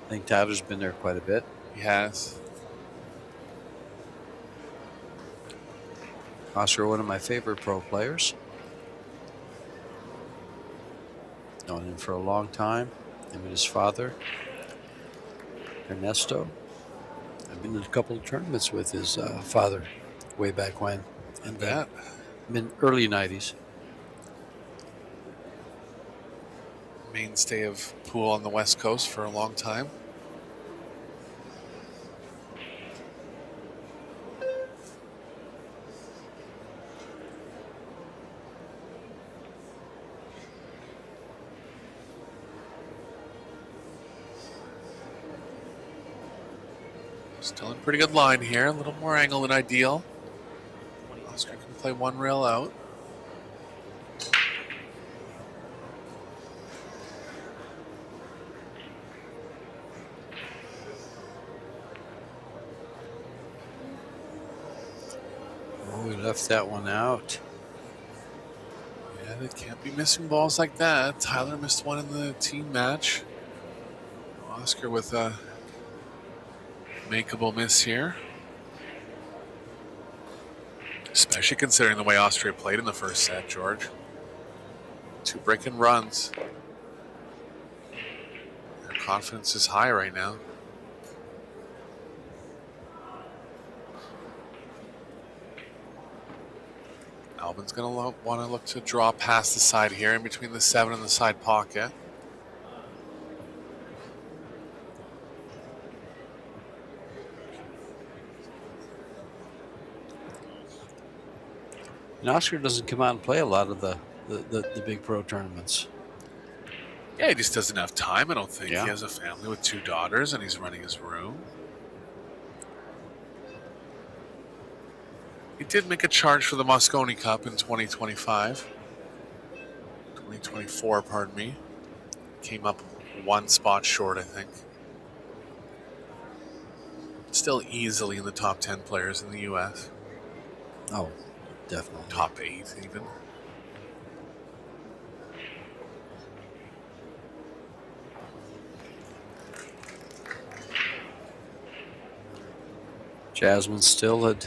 I think Tyler's been there quite a bit. He has. Oscar, one of my favorite pro players. Known him for a long time. Him and his father, Ernesto. I've been in a couple of tournaments with his father way back when. And that. In early 90s. Mainstay of pool on the West Coast for a long time. Still in pretty good line here. A little more angle than ideal. Oscar can play 1 rail out. Oh, we left that one out. Yeah, they can't be missing balls like that. Tyler missed 1 in the team match. Oscar with a makeable miss here. Especially considering the way Austria played in the first set, George. 2 break-in runs. Their confidence is high right now. Albin's going to want to look to draw past the side here in between the 7 and the side pocket. And Oscar doesn't come out and play a lot of the big pro tournaments. Yeah, he just doesn't have time, I don't think. Yeah. He has a family with 2 daughters, and he's running his room. He did make a charge for the Mosconi Cup in 2025. 2024, pardon me. Came up 1 spot short, I think. Still easily in the top 10 players in the U.S. Oh, definitely. Top 8, even. Jasmine still had,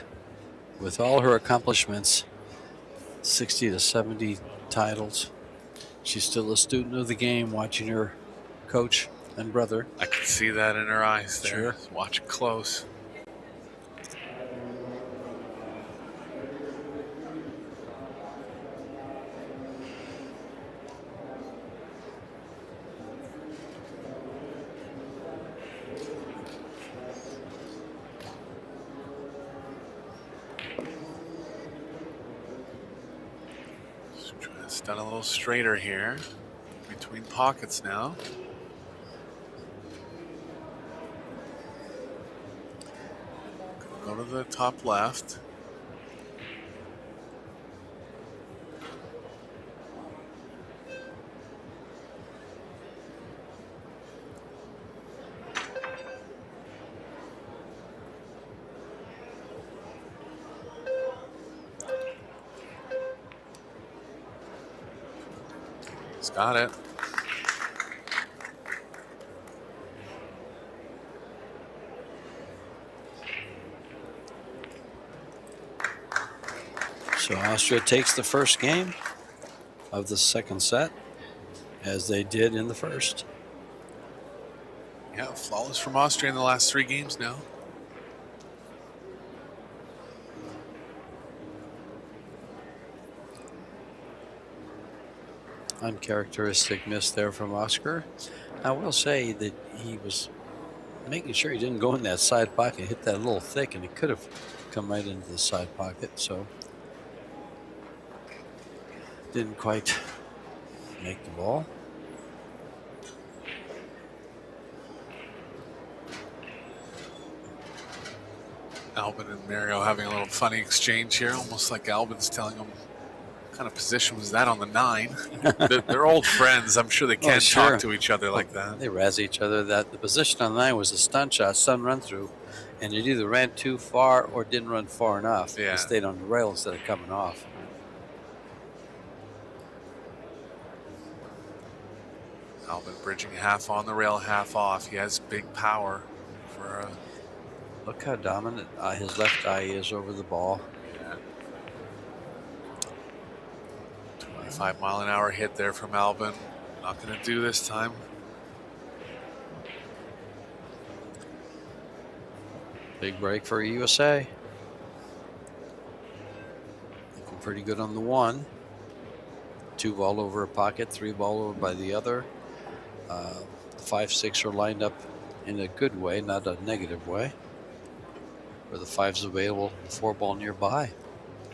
with all her accomplishments, 60 to 70 titles. She's still a student of the game, watching her coach and brother. I can see that in her eyes there. Sure. Watch it close. It's done a little straighter here. Between pockets now. Go to the top left. He's got it. So Austria takes the first game of the second set, as they did in the first. Yeah, flawless from Austria in the last 3 games now. Uncharacteristic miss there from Oscar. I will say that he was making sure he didn't go in that side pocket, hit that a little thick, and it could have come right into the side pocket. So didn't quite make the ball. Albin and Mario having a little funny exchange here, almost like Albin's telling him, what kind of position was that on the 9? They're old friends. I'm sure they can't talk to each other like that. They razz each other. That the position on the 9 was a stun shot, stun run through, and it either ran too far or didn't run far enough. Yeah. It stayed on the rail instead of coming off. Albin bridging half on the rail, half off. He has big power for Look how dominant his left eye is over the ball. 25-mile-an-hour hit there from Albin. Not going to do this time. Big break for USA. Looking pretty good on the 1. 2 ball over a pocket, 3 ball over by the other. 5, 6 are lined up in a good way, not a negative way. Where the 5's available, the 4 ball nearby.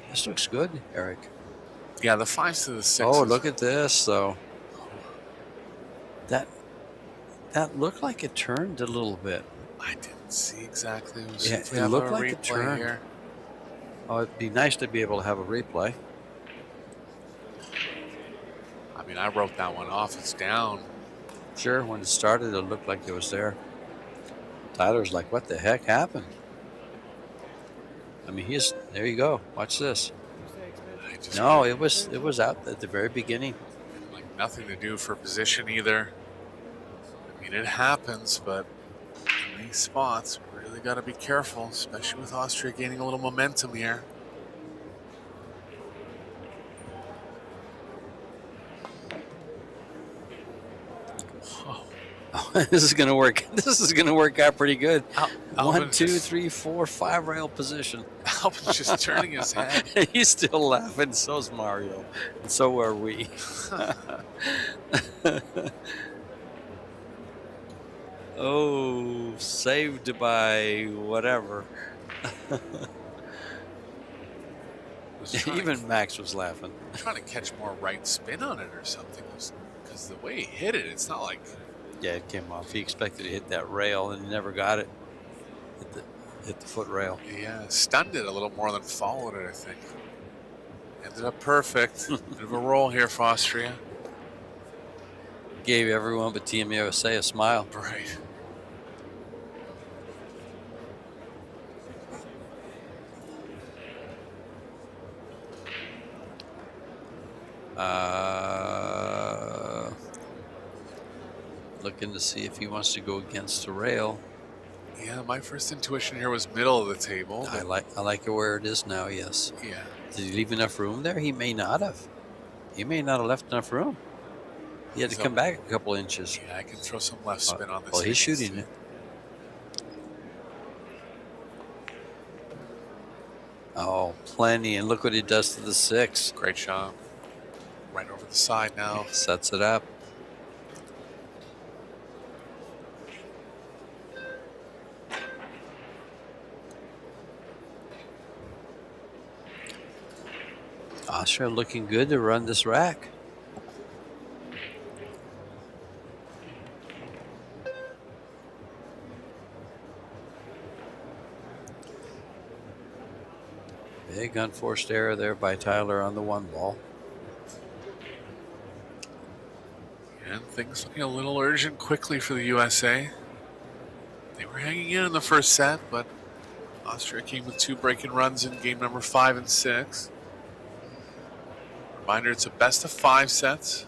This looks good, Eric. Yeah, the 5s to the 6s. Oh, look at this, though. That looked like it turned a little bit. I didn't see exactly. It looked like it turned. Here. Oh, it'd be nice to be able to have a replay. I mean, I wrote that one off. It's down. Sure, when it started, it looked like it was there. Tyler's like, what the heck happened? I mean, there you go. Watch this. No, it was out at the very beginning. Like nothing to do for position either. I mean, it happens, but in these spots, we really got to be careful, especially with Austria gaining a little momentum here. This is going to work. This is going to work out pretty good. 1, 2, 3, 4, 5 rail position. Albin's just turning his head. He's still laughing. So's Mario. And so are we. Oh, saved by whatever. Even Max was laughing. Trying to catch more right spin on it or something. Because the way he hit it, it's not like... Yeah, it came off. He expected to hit that rail and he never got it. Hit the foot rail. Yeah, stunned it a little more than followed it, I think. Ended up perfect. Bit of a roll here for Austria. Gave everyone but Team USA a smile. Right. Looking to see if he wants to go against the rail. Yeah, my first intuition here was middle of the table. I like it where it is now, yes. Yeah. Did he leave enough room there? He may not have. He may not have left enough room. He had to come back a couple inches. Yeah, I can throw some left spin on this. Well, he's shooting it. Oh, plenty. And look what he does to the 6. Great shot. Right over the side now. Sets it up. Austria looking good to run this rack. Big unforced error there by Tyler on the 1 ball. And things looking a little urgent quickly for the USA. They were hanging in the first set, but Austria came with 2 breaking runs in game number 5 and 6. Reminder, it's a best of 5 sets.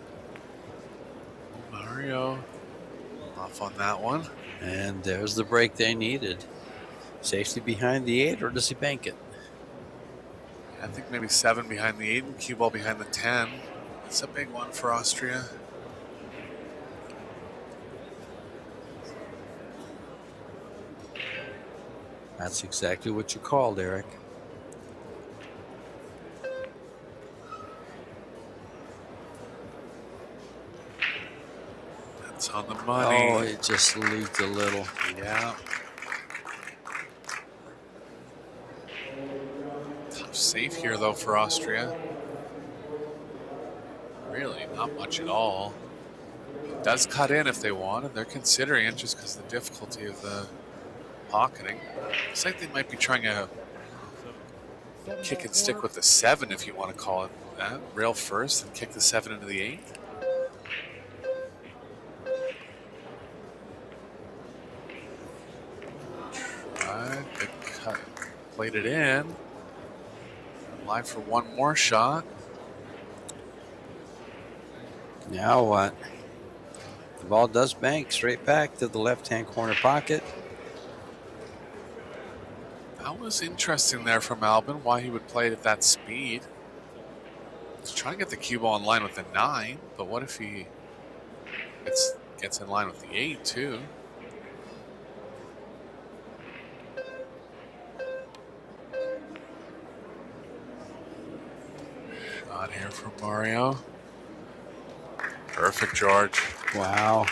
Mario off on that one. And there's the break they needed. Safety behind the 8, or does he bank it? I think maybe 7 behind the 8 and cue ball behind the 10. It's a big one for Austria. That's exactly what you called, Eric. That's on the money. Oh, it just leaked a little. Yeah. Tough save here, though, for Austria. Really, not much at all. It does cut in if they want, and they're considering it just because of the difficulty of the pocketing. Looks like they might be trying to kick and stick with the 7, if you want to call it that. Rail first and kick the 7 into the 8. Right, good cut. Played it in. Live for one more shot. Now what? The ball does bank straight back to the left-hand corner pocket. That was interesting there from Albin, why he would play it at that speed. He's trying to get the cue ball in line with the 9, but what if he gets in line with the 8 too? Shot here from Mario. Perfect, George. Wow.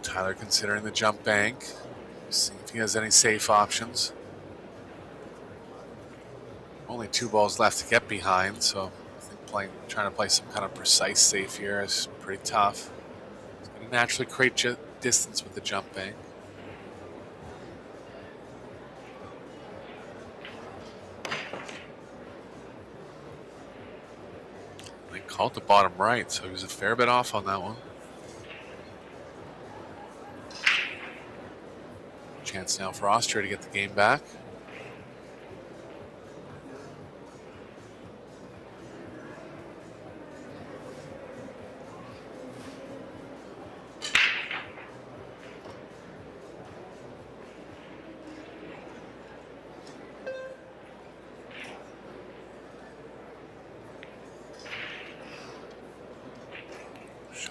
Tyler considering the jump bank. See if he has any safe options. Only 2 balls left to get behind, so I think trying to play some kind of precise safe here is pretty tough. He's going to naturally create distance with the jump bank. They called the bottom right, so he was a fair bit off on that one. Chance now for Austria to get the game back.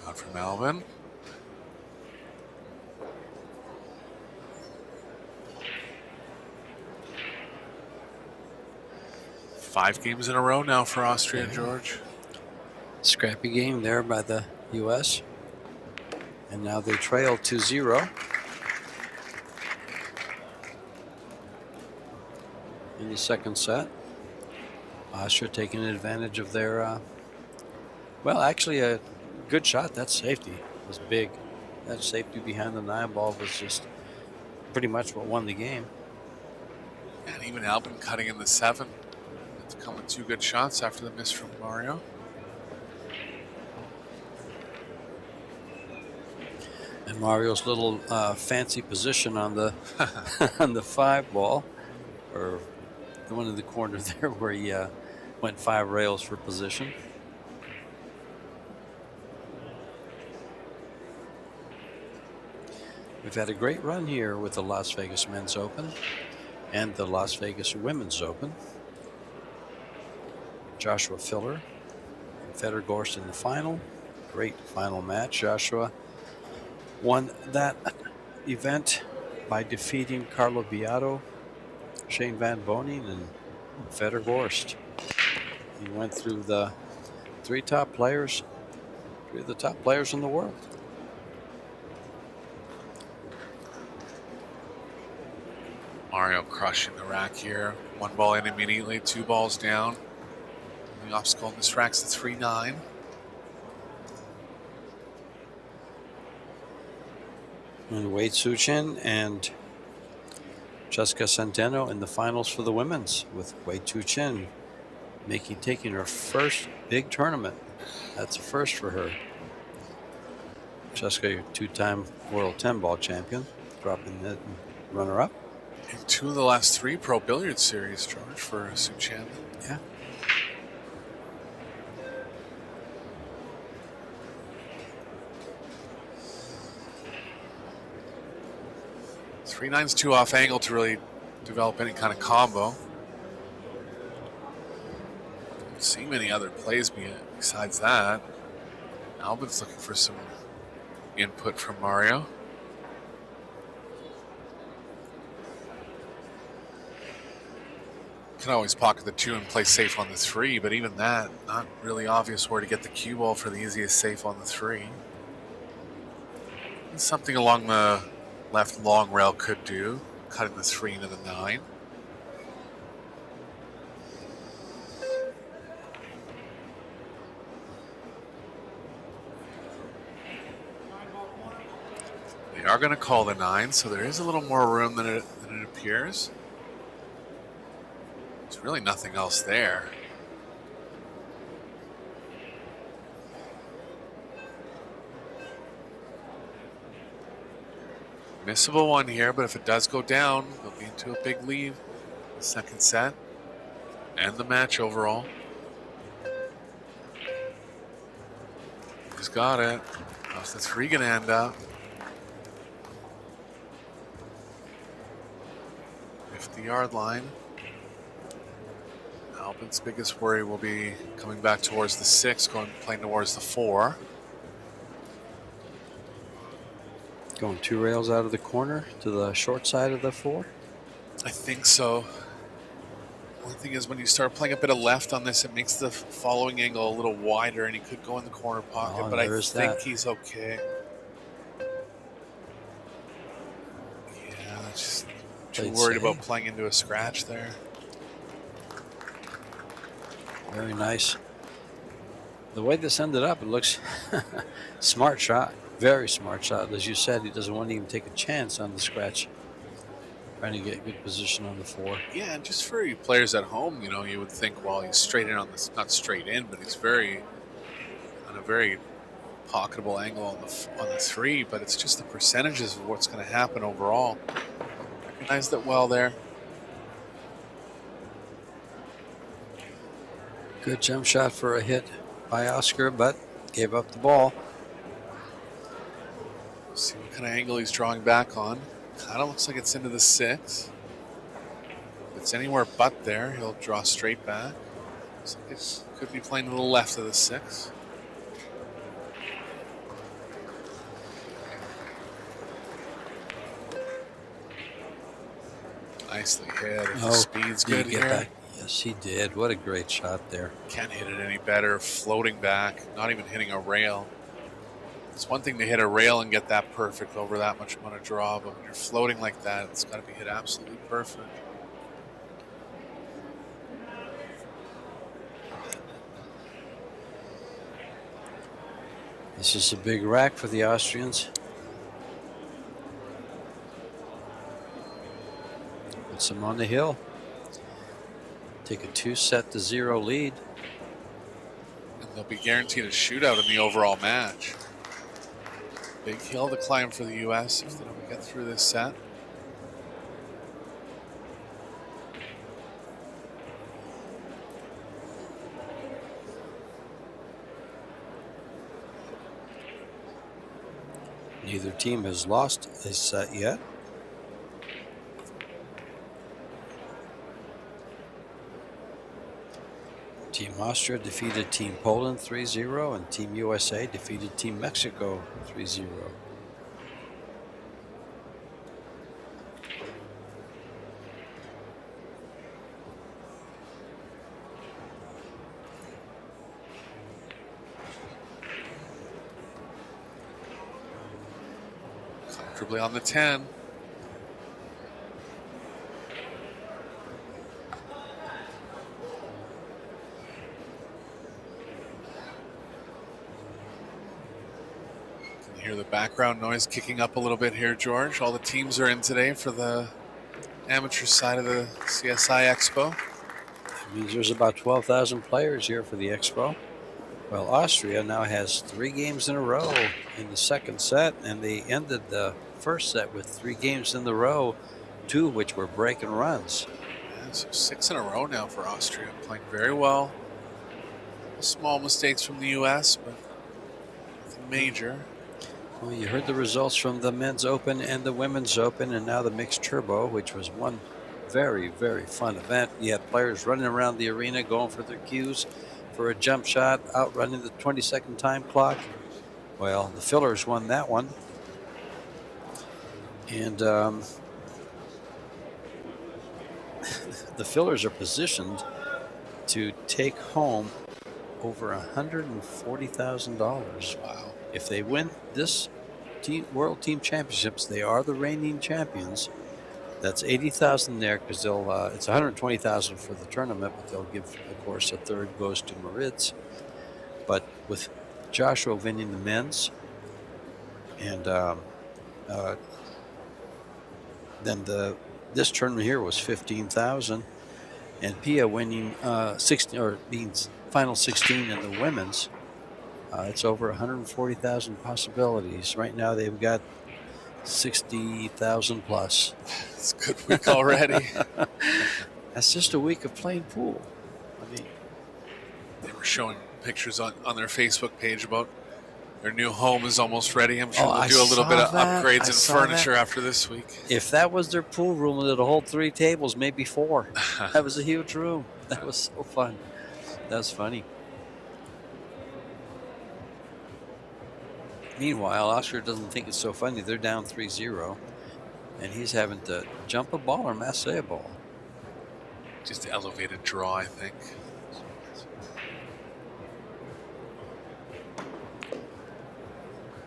Out from Alvin. Five games in a row now for Austria, George. Scrappy game there by the U.S. And now they trail 2-0 in the second set. Austria taking advantage of their, well, actually a good shot. That safety was big. That safety behind the 9 ball was just pretty much what won the game. And even Albin cutting in the 7. It's come with 2 good shots after the miss from Mario. And Mario's little fancy position on the on the 5 ball, or the one in the corner there where he went 5 rails for position. We've had a great run here with the Las Vegas Men's Open and the Las Vegas Women's Open. Joshua Filler and Fedor Gorst in the final. Great final match. Joshua won that event by defeating Carlo Beato, Shane Van Boning, and Fedor Gorst. He went through the 3 top players, 3 of the top players in the world. Mario crushing the rack here. 1 ball in immediately, 2 balls down. The obstacle in this rack's the 3-9. And Wade Suchin and Jessica Centeno in the finals for the women's, with Wade Suchin taking her first big tournament. That's a first for her. Jessica, 2-time world 10-ball champion, dropping that runner-up. And 2 of the last 3 Pro Billiard Series, George, for Suchin. Yeah. Three nine's too off angle to really develop any kind of combo. Don't see many other plays besides that. Albin's looking for some input from Mario. Can always pocket the 2 and play safe on the 3, but even that, not really obvious where to get the cue ball for the easiest safe on the 3. And something along the left long rail could do, cutting the 3 into the 9. They are going to call the 9, so there is a little more room than it appears. There's really nothing else there. Missable one here, but if it does go down, they'll be into a big lead. The second set and the match overall. He's got it. How's the 3 gonna end up? 50-yard line. Albin's biggest worry will be coming back towards the 6, playing towards the 4. Going 2 rails out of the corner to the short side of the 4? I think so. One thing is when you start playing a bit of left on this, it makes the following angle a little wider, and he could go in the corner pocket, but I think he's okay. Yeah, just too worried about playing into a scratch there. Very nice. The way this ended up, it looks smart shot. Very smart shot. As you said, he doesn't want to even take a chance on the scratch. Trying to get good position on the 4. Yeah, and just for you players at home, you know, you would think, well, he's straight in on this, not straight in, but he's on a very pocketable angle on the 3, but it's just the percentages of what's going to happen overall. Recognized it well there. Good jump shot for a hit by Oscar, but gave up the ball. See what kind of angle he's drawing back on. Kind of looks like it's into the 6. If it's anywhere but there, he'll draw straight back. So it could be playing to the left of the 6. Nicely hit. If the Oh, speed's did he good get here. back? Yes, he did. What a great shot there. Can't hit it any better. Floating back, not even hitting a rail. It's one thing to hit a rail and get that perfect over that much amount of draw, but when you're floating like that, it's got to be hit absolutely perfect. This is a big rack for the Austrians. Puts them on the hill. Take a 2-0 lead. And they'll be guaranteed a shootout in the overall match. Big hill to climb for the U.S. if they don't get through this set. Neither team has lost a set yet. Team Austria defeated Team Poland 3-0, and Team USA defeated Team Mexico 3-0. Comfortably on the 10. Can hear the background noise kicking up a little bit here, George. All the teams are in today for the amateur side of the CSI Expo. That means there's about 12,000 players here for the Expo. Well, Austria now has 3 games in a row in the second set, and they ended the first set with 3 games in a row, 2 of which were breaking runs. Yeah, so 6 in a row now for Austria, playing very well. Small mistakes from the U.S., but nothing major. Well, you heard the results from the men's open and the women's open, and now the mixed turbo, which was one very, very fun event. You had players running around the arena going for their cues for a jump shot, outrunning the 20-second time clock. Well, the fillers won that one. And the fillers are positioned to take home over $140,000. Wow. If they win this World Team Championships, they are the reigning champions. That's $80,000 there, because they'll it's $120,000 for the tournament, but they'll give, of course, a third goes to Moritz. But with Joshua winning the men's, and then this tournament here was $15,000, and Pia winning 16, or being final 16 in the women's. It's over 140,000 possibilities. Right now they've got 60,000 plus. It's a good week already. That's just a week of playing pool. I mean, they were showing pictures on their Facebook page about their new home is almost ready. I'm sure they'll do a little bit of upgrades and furniture after this week. If that was their pool room, it'll hold 3 tables, maybe 4. That was a huge room. That was so fun. That was funny. Meanwhile, Oscar doesn't think it's so funny. They're down 3-0, and he's having to jump a ball or masse a ball. Just elevated draw, I think.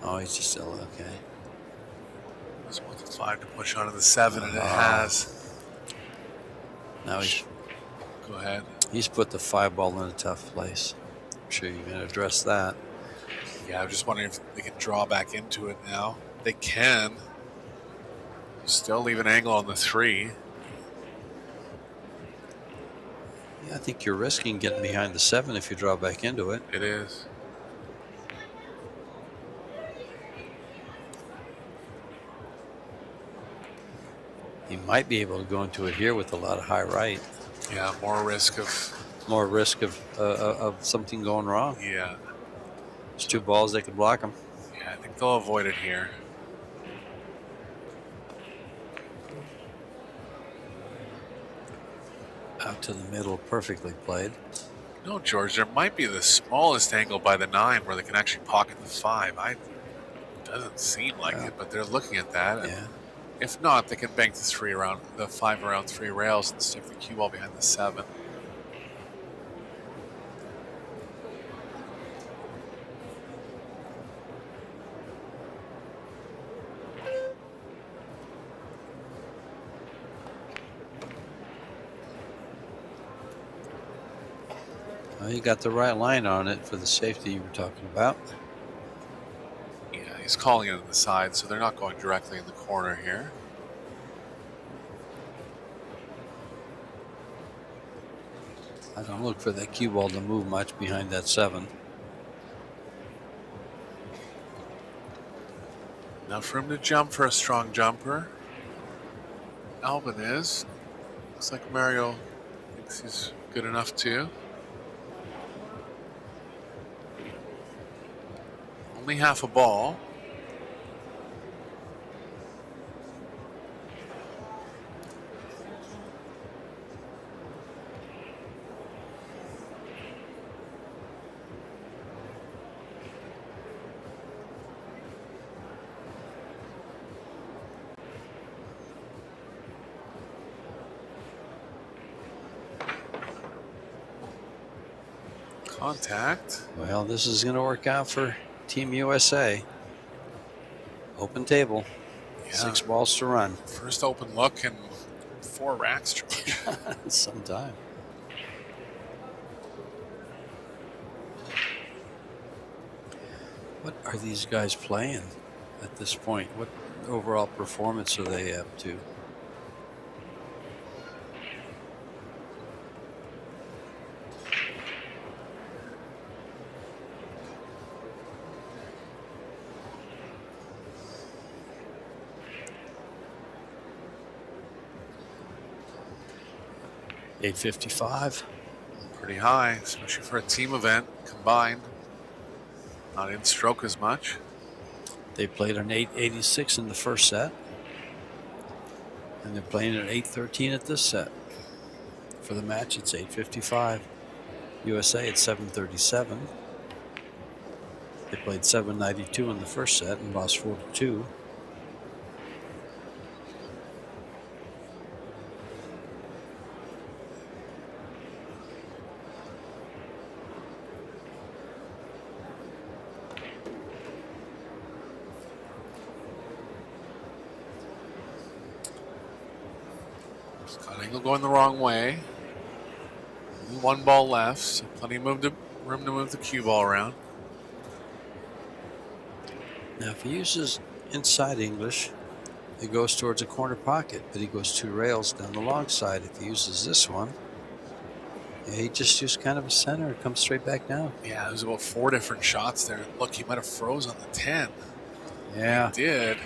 Oh, he's just still okay. Just wants a 5 to push onto the 7, and it has. Now he's. Go ahead. He's put the 5 ball in a tough place. I'm sure you're going to address that. Yeah, I'm just wondering if they can draw back into it now. They can. Still leave an angle on the 3. Yeah, I think you're risking getting behind the 7 if you draw back into it. It is. He might be able to go into it here with a lot of high right. Yeah, more risk of something going wrong. Yeah. There's 2 balls, they could block them. Yeah, I think they'll avoid it here. Out to the middle, perfectly played. No, George, there might be the smallest angle by the 9 where they can actually pocket the 5. Doesn't seem like it, but they're looking at that. Yeah. If not, they can bank the 5 around 3 rails and stick the cue ball behind the 7. Well, you got the right line on it for the safety you were talking about. Yeah, he's calling it on the side, so they're not going directly in the corner here. I don't look for that cue ball to move much behind that 7. Enough room to jump for a strong jumper. Alvin is. Looks like Mario thinks he's good enough too. Only half a ball. Contact. Well, this is going to work out for Team USA. Open table. Yeah. 6 balls to run. First open look and 4 racks. Sometime. What are these guys playing at this point? What overall performance are they up to? $8.55. Pretty high, especially for a team event combined. Not in stroke as much. They played an 8.86 in the first set. And they're playing an 8.13 at this set. For the match, it's 8.55. USA at 7.37. They played 7.92 in the first set and lost 4-2. Angle going the wrong way. Only 1 ball left, so plenty of room to move the cue ball around. Now, if he uses inside English, it goes towards a corner pocket, but he goes 2 rails down the long side. If he uses this one, yeah, he just used kind of a center. It comes straight back down. Yeah, there's about 4 different shots there. Look, he might have froze on the 10. Yeah. He did.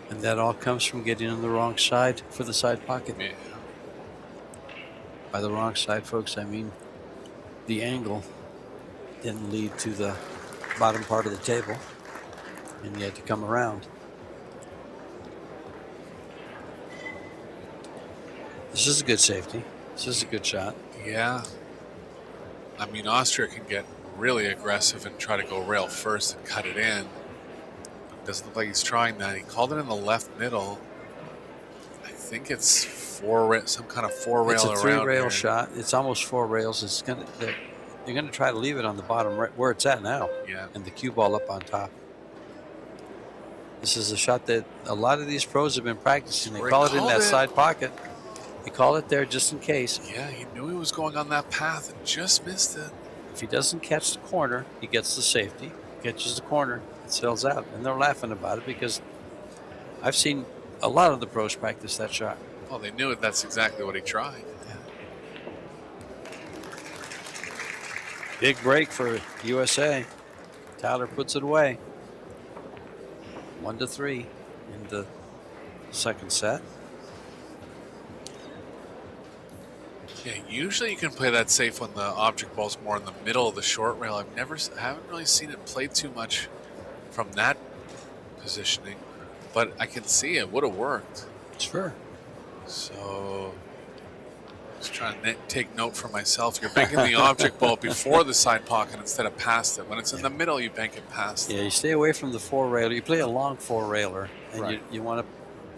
And that all comes from getting on the wrong side for the side pocket. Yeah. By the wrong side, folks, I mean the angle didn't lead to the bottom part of the table, and you had to come around. This is a good safety. This is a good shot. Yeah. I mean, Austria can get really aggressive and try to go rail first and cut it in. Doesn't look like he's trying that. He called it in the left middle. I think it's some kind of 4 rail around. It's a 3 rail here. shot. It's almost 4 rails. It's gonna they're gonna try to leave it on the bottom right where it's at now. Yeah. And the cue ball up on top. This is a shot that a lot of these pros have been practicing. They call it in that side pocket. They call it there just in case. Yeah, he knew he was going on that path and just missed it. If he doesn't catch the corner, he gets the safety. Catches the corner, it sails out. And they're laughing about it because I've seen a lot of the pros practice that shot. Well, they knew it. That's exactly what he tried. Yeah. Big break for USA. Tyler puts it away. 1-3 in the second set. Yeah, usually you can play that safe when the object ball's more in the middle of the short rail. I haven't really seen it played too much from that positioning, but I can see it would have worked. Sure. So Just trying to take note for myself. You're banking the object ball before the side pocket instead of past it. When it's in the middle, you bank it past. Yeah, you stay away from the four railer. You play a long four railer, and Right. you want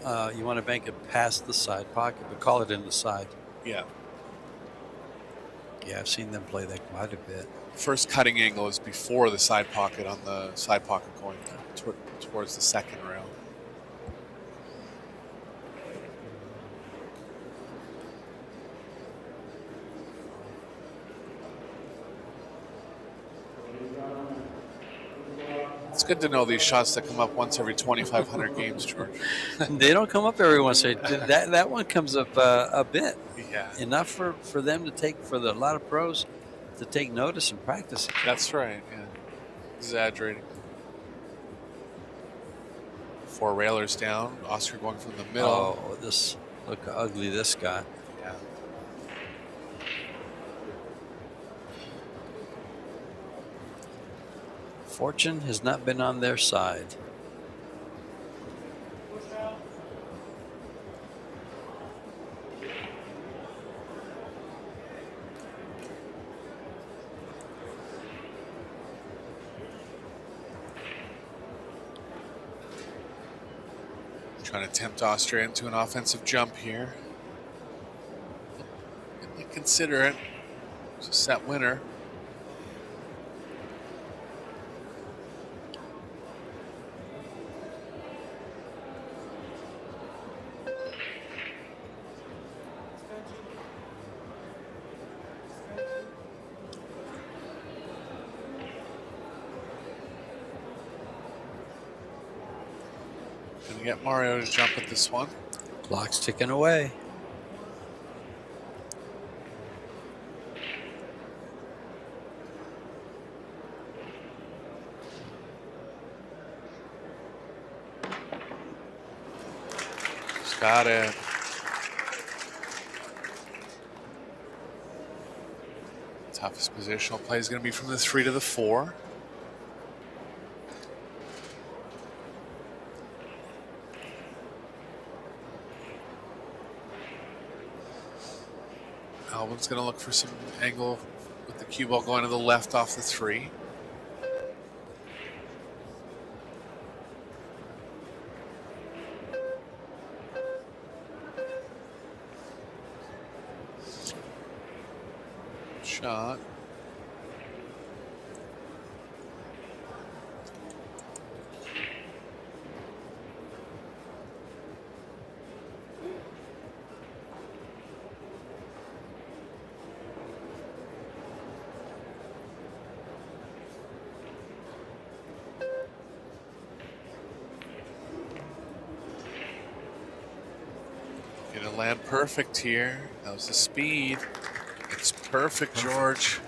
to bank it past the side pocket, but call it in the side. Yeah. Yeah, I've seen them play that quite a bit. First cutting angle is before the side pocket on the side pocket going towards the second rail. It's good to know these shots that come up once every 2,500 games, George. They don't come up every once in a while. That one comes up a bit. Yeah. Enough for them to take, for a lot of pros to take notice and practice it. That's right, yeah. Exaggerating. Four railers down. Oscar going from the middle. Oh, look how ugly this got. Yeah. Fortune has not been on their side. Trying to tempt Austria into an offensive jump here. They consider it. It's a set winner. Gonna get Mario to jump at this one. Clock's ticking away. He's got it. Toughest positional play is going to be from the 3 to the 4. Alvin's going to look for some angle with the cue ball going to the left off the 3. Shot. Gonna land perfect here. That was the speed. It's perfect, George.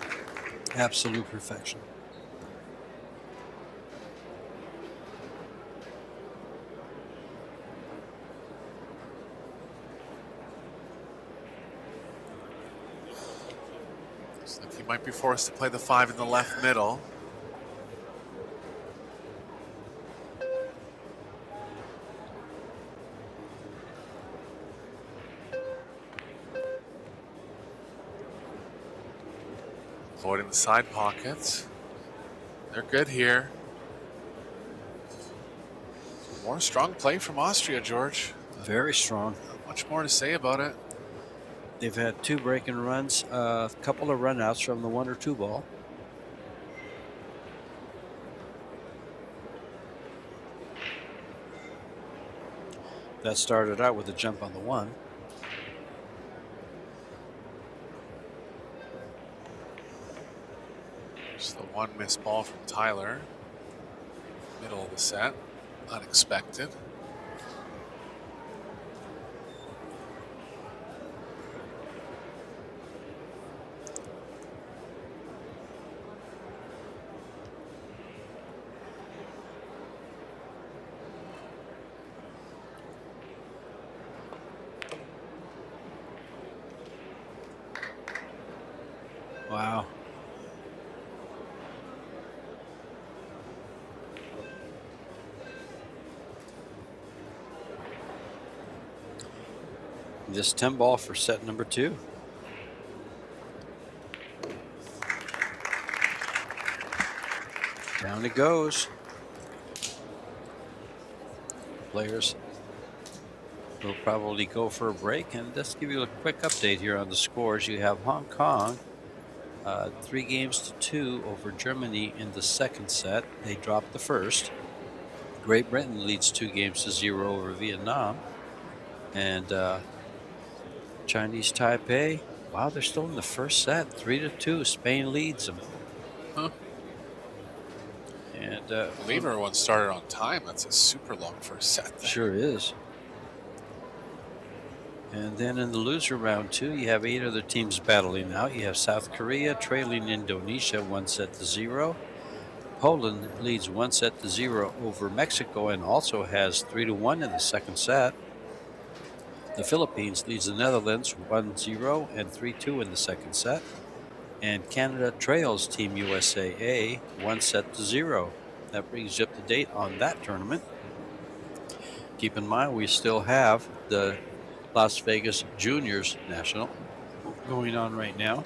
Absolute perfection. Looks like he might be forced to play the 5 in the left middle. Avoiding the side pockets. They're good here. More strong play from Austria, George. Very strong. Not much more to say about it. They've had 2 break-in runs, a couple of run-outs from the 1 or 2 ball. That started out with a jump on the 1. Just the 1 missed ball from Tyler. Middle of the set. Unexpected. Wow. Just 10 ball for set number 2. Down it goes. Players will probably go for a break. And let's give you a quick update here on the scores. You have Hong Kong 3-2 over Germany in the second set. They dropped the first. Great Britain leads 2-0 over Vietnam. And Chinese Taipei, wow, they're still in the first set. 3-2. Spain leads them. Huh. And I believe everyone started on time. That's a super long first set there. Sure is. And then in the loser round 2, you have 8 other teams battling out. You have South Korea trailing Indonesia 1-0. Poland leads 1-0 over Mexico and also has 3-1 in the second set. The Philippines leads the Netherlands 1-0 and 3-2 in the second set. And Canada trails Team USA 1-0. That brings you up to date on that tournament. Keep in mind, we still have the Las Vegas Juniors National going on right now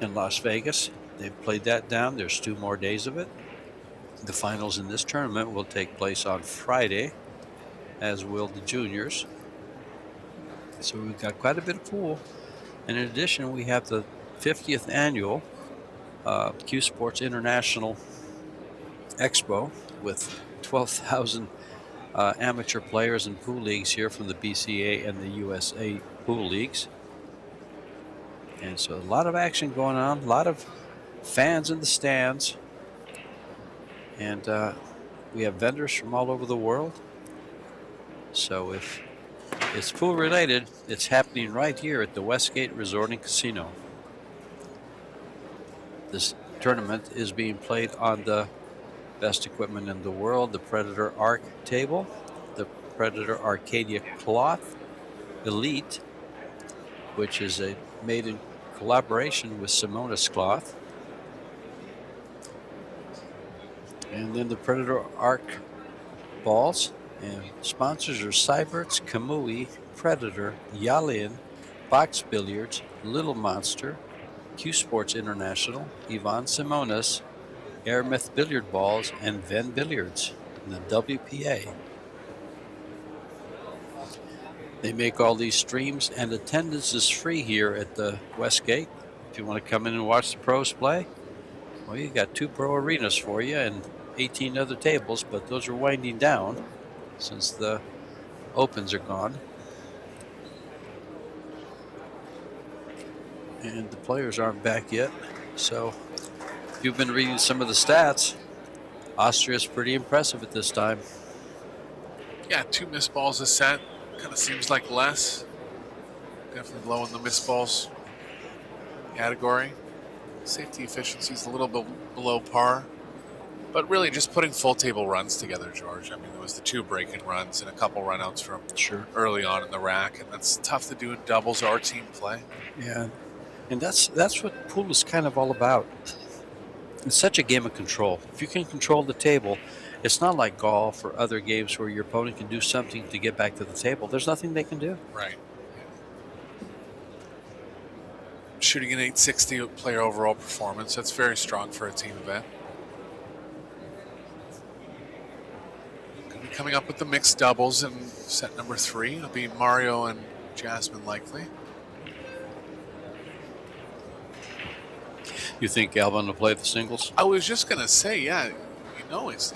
in Las Vegas. They've played that down. There's 2 more days of it. The finals in this tournament will take place on Friday, as will the juniors. So we've got quite a bit of pool. And in addition, we have the 50th annual Q Sports International Expo with 12,000 amateur players and pool leagues here from the BCA and the USA pool leagues. And so a lot of action going on, a lot of fans in the stands. And we have vendors from all over the world. So if it's pool related, it's happening right here at the Westgate Resort and Casino. This tournament is being played on the best equipment in the world, the Predator Arc table, the Predator Arcadia Cloth Elite, which is made in collaboration with Simonis Cloth. And then the Predator Arc balls. And sponsors are Seyberts, Kamui, Predator, Yalin, Box Billiards, Little Monster, Q Sports International, Iwan Simonis, Aramith Billiard Balls, and Ven Billiards, and the WPA. They make all these streams, and attendance is free here at the Westgate. If you want to come in and watch the pros play, well, you got 2 pro arenas for you and 18 other tables, but those are winding down since the opens are gone. And the players aren't back yet. So if you've been reading some of the stats, Austria's pretty impressive at this time. Yeah, 2 missed balls a set. Kind of seems like less. Definitely low in the missed balls category. Safety efficiency is a little bit below par. But really just putting full table runs together, George. I mean, there was the 2 break-in runs and a couple runouts from early on in the rack, and that's tough to do in doubles or team play. Yeah, and that's what pool is kind of all about. It's such a game of control. If you can control the table, it's not like golf or other games where your opponent can do something to get back to the table. There's nothing they can do. Right. Yeah. Shooting an 860 player overall performance. That's very strong for a team event. Coming up with the mixed doubles in set number 3. It'll be Mario and Jasmine likely. You think Alvin will play the singles? I was just going to say, yeah, you know, he's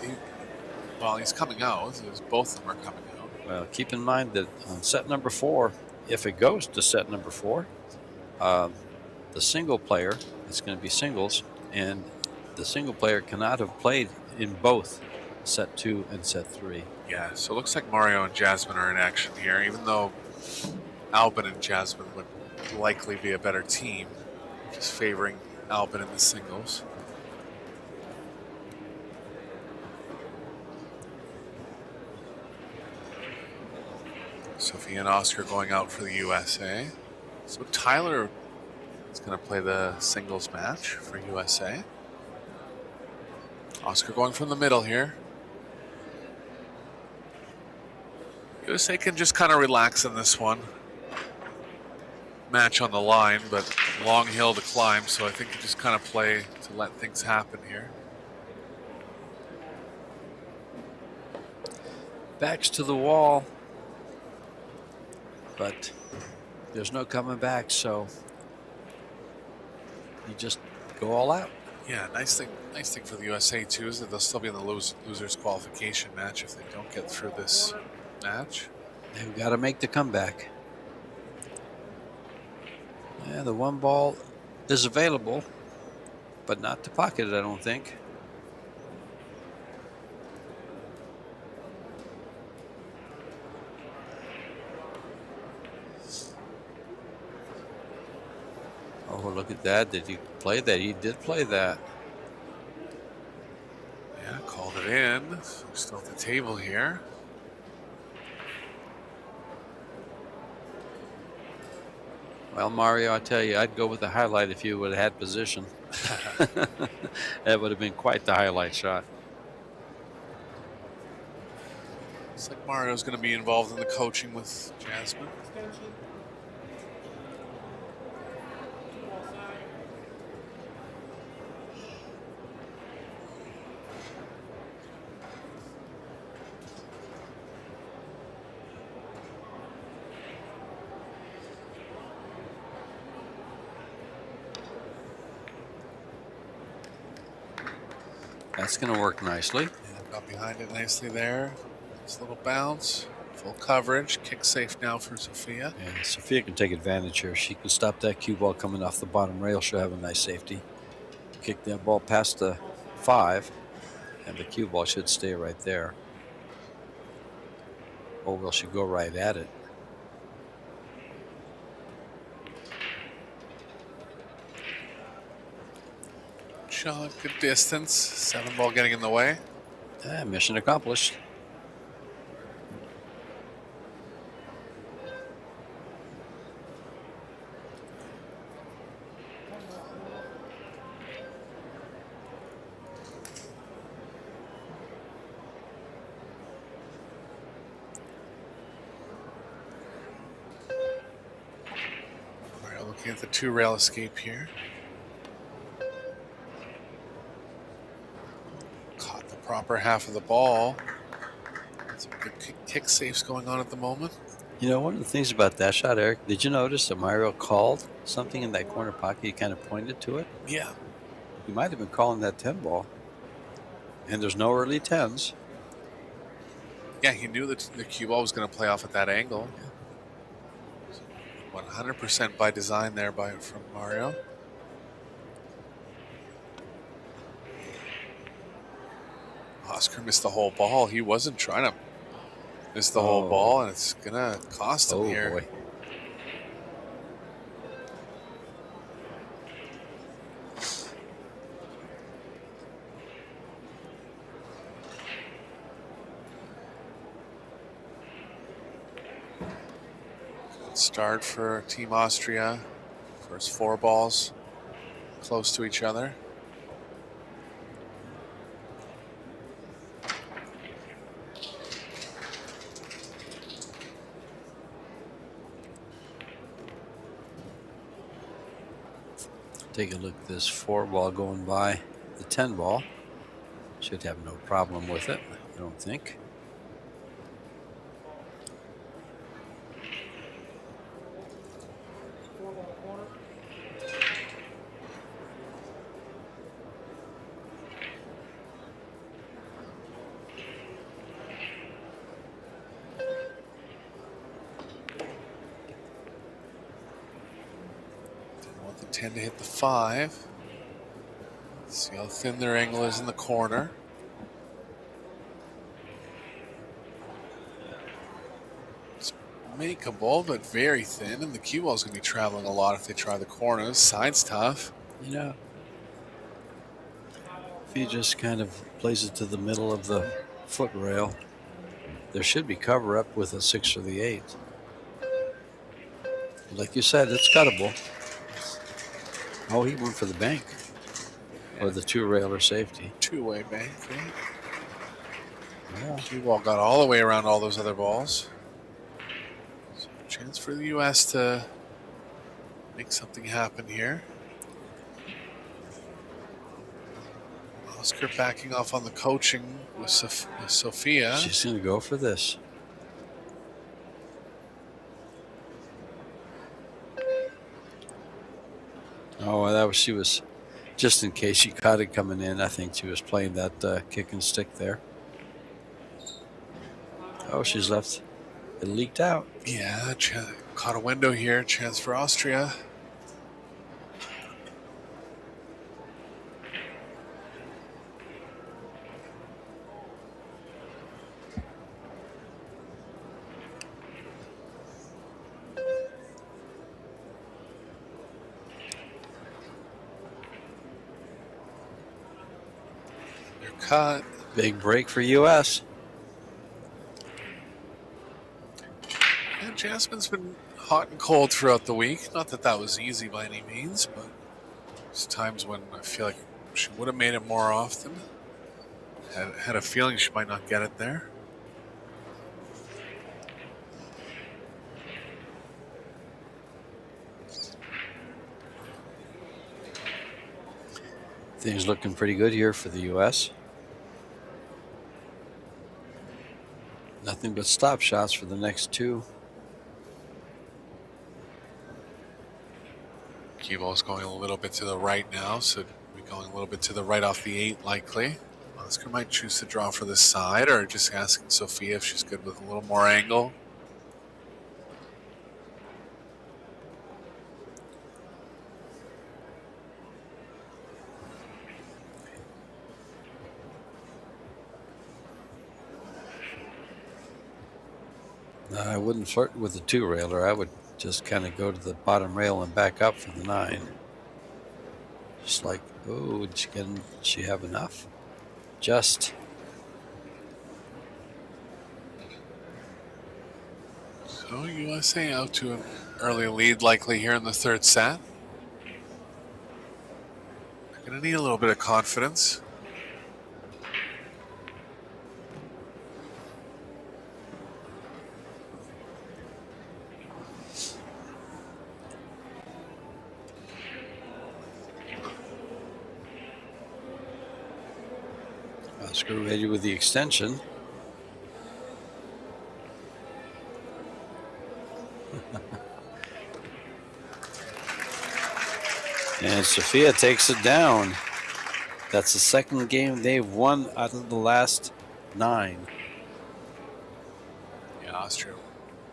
coming out. Both of them are coming out. Well, keep in mind that on set number 4, if it goes to set number 4, the single player, it's going to be singles, and the single player cannot have played in both set 2 and set 3. Yeah, so it looks like Mario and Jasmine are in action here, even though Albin and Jasmine would likely be a better team, just favoring Albin in the singles. Sophia and Oscar going out for the USA. So Tyler is going to play the singles match for USA. Oscar going from the middle here. USA can just kind of relax in this one. match on the line, but long hill to climb, so I think you just kind of play to let things happen here. Backs to the wall, but there's no coming back, so you just go all out. Yeah, nice thing for the USA too is that they'll still be in the losers qualification match if they don't get through this match. They've got to make the comeback. Yeah, the one ball is available, but not to pocket it, I don't think. Oh, look at that. Did he play that? He did play that. Yeah, called it in. So we're still at the table here. Well, Mario, I tell you, I'd go with the highlight if you would have had position. That would have been quite the highlight shot. Looks like Mario's going to be involved in the coaching with Jasmine. That's going to work nicely. Yeah, got behind it nicely there. Nice little bounce. Full coverage. Kick safe now for Sophia. And Sophia can take advantage here. She can stop that cue ball coming off the bottom rail. She'll have a nice safety. Kick that ball past the 5, and the cue ball should stay right there. Or will she go right at it? Shot, good distance. 7 ball getting in the way. Mission accomplished. Mario looking at the 2-rail escape here. Proper half of the ball. Some good kick safes going on at the moment. You know, one of the things about that shot, Eric, did you notice that Mario called something in that corner pocket? He kind of pointed to it. Yeah. He might have been calling that 10 ball. And there's no early 10s. Yeah, he knew that the cue ball was going to play off at that angle. 100% by design there from Mario. Oscar missed the whole ball. He wasn't trying to miss the whole ball, and it's going to cost him here. Boy. Start for Team Austria. First 4 balls close to each other. Take a look at this 4 ball going by the 10 ball. Should have no problem with it, I don't think. The 10 to hit the 5. See how thin their angle is in the corner. It's makeable, but very thin, and the cue ball is going to be traveling a lot if they try the corners. Side's tough. You know, if he just kind of plays it to the middle of the foot rail, there should be cover up with a 6 or the 8. Like you said, it's cuttable. Oh, he went for the bank. Or the 2-railer safety. 2-way bank, right? Yeah. Cue ball got all the way around all those other balls. So chance for the U.S. to make something happen here. Oscar backing off on the coaching with Sophia. She's going to go for this. Oh, that was, she was, just in case she caught it coming in, I think she was playing that kick and stick there. Oh, she's left. It leaked out. Yeah, caught a window here. Chance for Austria. They're cut. Big break for U.S. And Jasmine's been hot and cold throughout the week. Not that that was easy by any means, but there's times when I feel like she would have made it more often. Had a feeling she might not get it there. Things looking pretty good here for the U.S. Nothing but stop shots for the next two. Cue ball's going a little bit to the right now, so we're going a little bit to the right off the 8 likely. Oscar might choose to draw for the side or just asking Sophia if she's good with a little more angle. I wouldn't flirt with the 2-railer. I would just kind of go to the bottom rail and back up for the 9. Just like, oh, did she have enough? Just. So USA out to an early lead likely here in the third set. They're going to need a little bit of confidence. Oscar ready with the extension. And Sophia takes it down. That's the second game they've won out of the last 9. Yeah, Austria,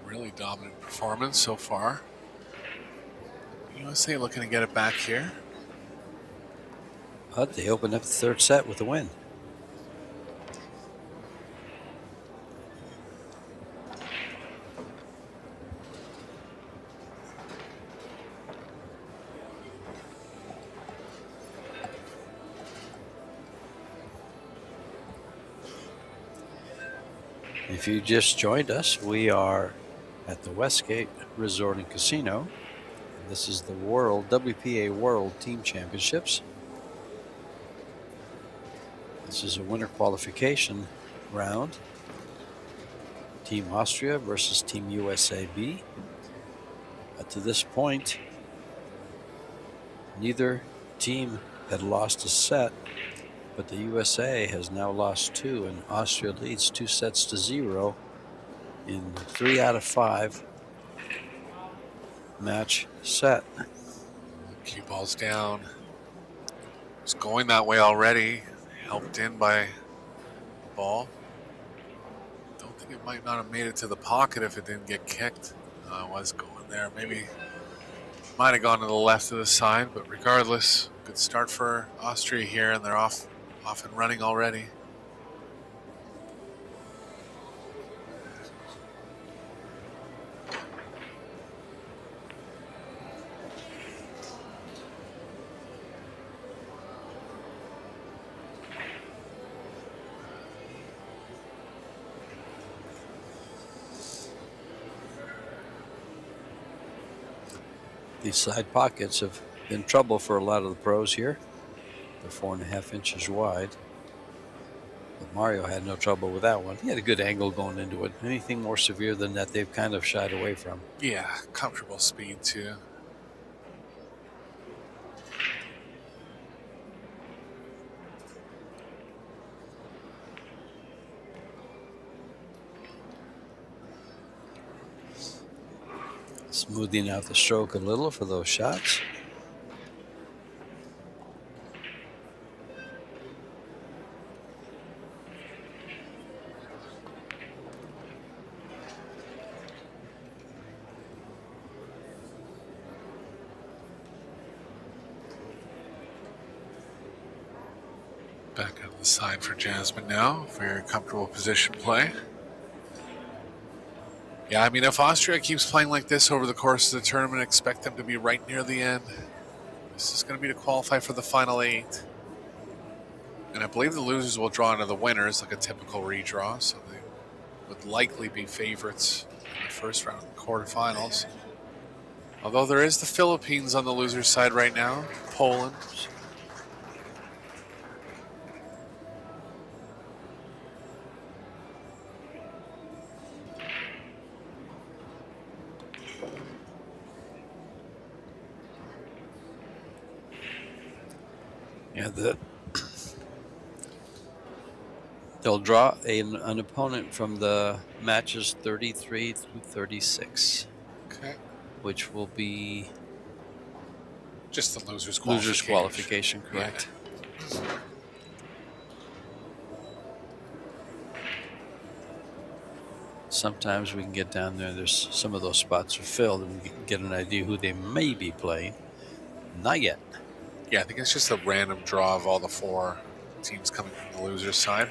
really dominant performance so far. USA looking to get it back here. But they opened up the third set with a win. If you just joined us, we are at the Westgate Resort and Casino. This is the WPA World Team Championships. This is a winter qualification round. Team Austria versus Team USA B. To this point, neither team had lost a set, but the USA has now lost 2, and Austria leads 2-0 in 3 out of 5 match set. Cue ball's down. It's going that way already. Helped in by the ball. Don't think it might not have made it to the pocket if it didn't get kicked. It was going there. Maybe might have gone to the left of the side, but regardless, good start for Austria here, and they're off and running already. These side pockets have been trouble for a lot of the pros here. They're 4.5 inches wide. But Mario had no trouble with that one. He had a good angle going into it. Anything more severe than that, they've kind of shied away from. Yeah, comfortable speed too. Smoothing out the stroke a little for those shots. Back on the side for Jasmine now. Very comfortable position play. Yeah, I mean, if Austria keeps playing like this over the course of the tournament, expect them to be right near the end. This is going to be to qualify for the final 8. And I believe the losers will draw into the winners, like a typical redraw, so they would likely be favorites in the first round of the quarterfinals. Although there is the Philippines on the losers' side right now, Poland. Yeah, they'll draw an opponent from the matches 33 through 36. Okay. Which will be just the losers qualification, correct? Yeah. Sometimes we can get down there. There's some of those spots are filled, and we can get an idea who they may be playing. Not yet. Yeah, I think it's just a random draw of all the 4 teams coming from the losers' side.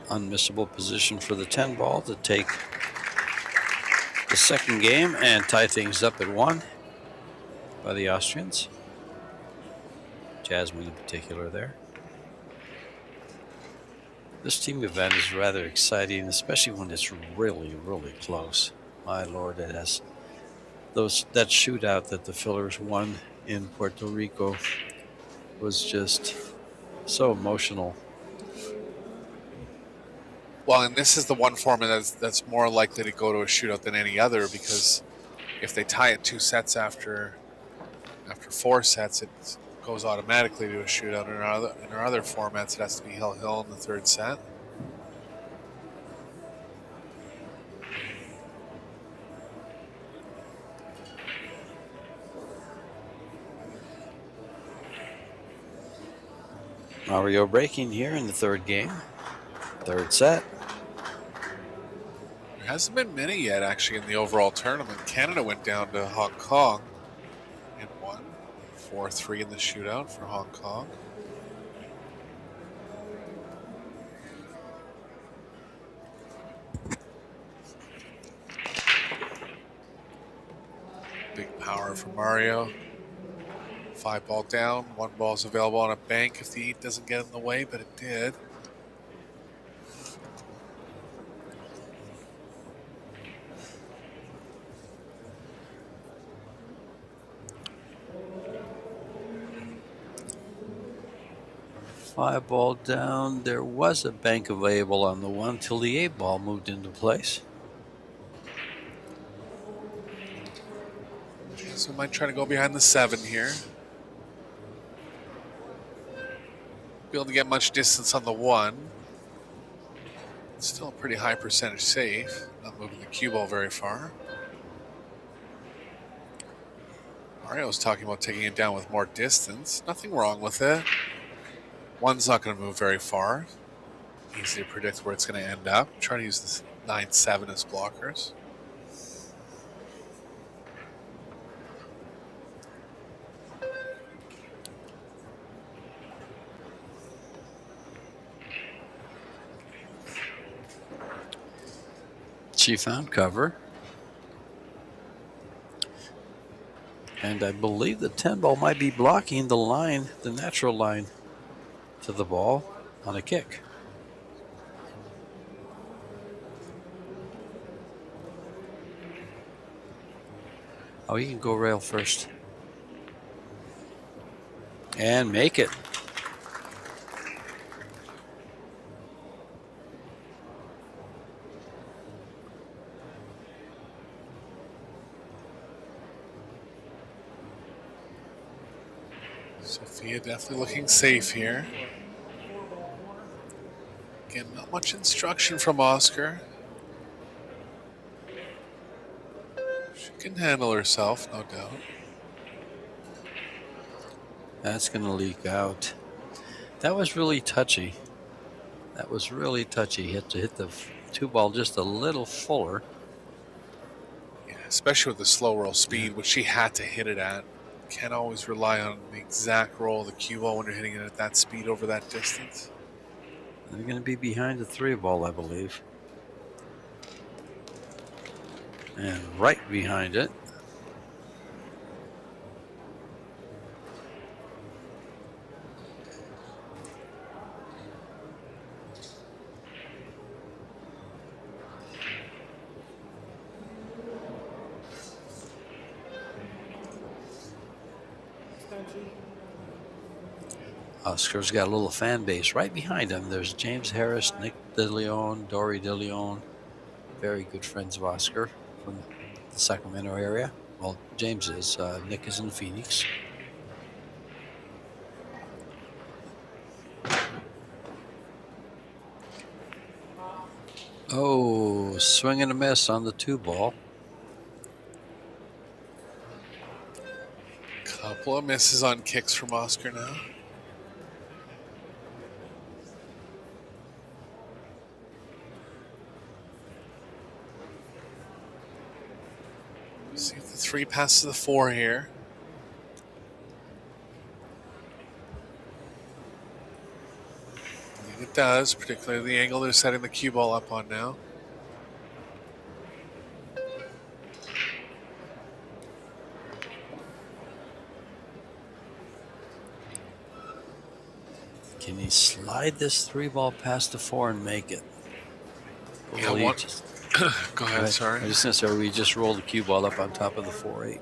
Unmissable position for the 10 ball to take the second game and tie things up at 1 by the Austrians. Jasmine in particular there. This team event is rather exciting, especially when it's really, really close. My Lord, it has that shootout that the Fillers won in Puerto Rico was just so emotional. Well, and this is the one format that's more likely to go to a shootout than any other, because if they tie it 2 sets after 4 sets, it goes automatically to a shootout. In our other formats, it has to be hill-hill in the 3rd set. Mario breaking here in the 3rd game. 3rd set. There hasn't been many yet, actually, in the overall tournament. Canada went down to Hong Kong and won 4-3 in the shootout for Hong Kong. Big power for Mario. 5 ball down, 1 ball is available on a bank if the 8 doesn't get in the way, but it did. Five ball down. There was a bank available on the 1 till the 8 ball moved into place. So we might try to go behind the 7 here. Be able to get much distance on the 1. It's still a pretty high percentage safe. Not moving the cue ball very far. Mario's talking about taking it down with more distance. Nothing wrong with it. 1's not going to move very far. Easy to predict where it's going to end up. Try to use this 9-7 as blockers. She found cover. And I believe the 10 ball might be blocking the line, the natural line to the ball on a kick. Oh, you can go rail first. And make it. Sophia definitely looking safe here. Again, not much instruction from Oscar. She can handle herself, no doubt. That's going to leak out. That was really touchy. That was really touchy. He had to hit the 2-ball just a little fuller. Yeah, especially with the slow roll speed, which she had to hit it at. Can't always rely on the exact roll of the cue ball when you're hitting it at that speed over that distance. They're going to be behind the 3-ball, I believe. And right behind it. Oscar's got a little fan base right behind him. There's James Harris, Nick DeLeon, Dory DeLeon. Very good friends of Oscar from the Sacramento area. Well, James is. Nick is in Phoenix. Oh, swing and a miss on the 2-ball. Couple of misses on kicks from Oscar now. See if the 3 passes the 4 here. I think it does, particularly the angle they're setting the cue ball up on now. Can he slide this 3-ball past the 4 and make it? Yeah, go ahead, sorry. I was just going to say, we just roll the cue ball up on top of the 4-8.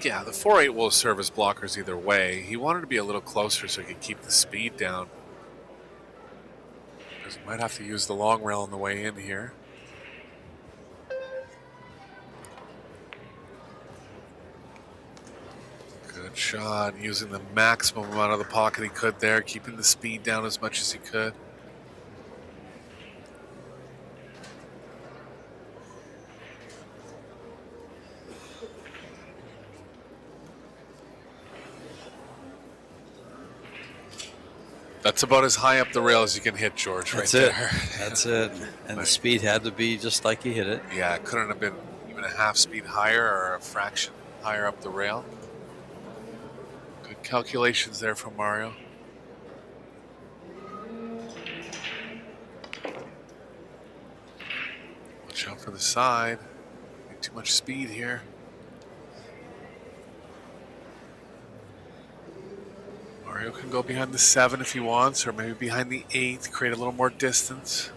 Yeah, the 4-8 will serve as blockers either way. He wanted to be a little closer so he could keep the speed down. Because he might have to use the long rail on the way in here. Good shot, using the maximum amount of the pocket he could there, keeping the speed down as much as he could. That's about as high up the rail as you can hit, George. That's right it. there. That's it. And the speed had to be just like he hit it. Yeah, it couldn't have been even a half speed higher or a fraction higher up the rail. Good calculations there from Mario. Watch out for the side. Too much speed here. Mario can go behind the 7 if he wants, or maybe behind the 8, create a little more distance.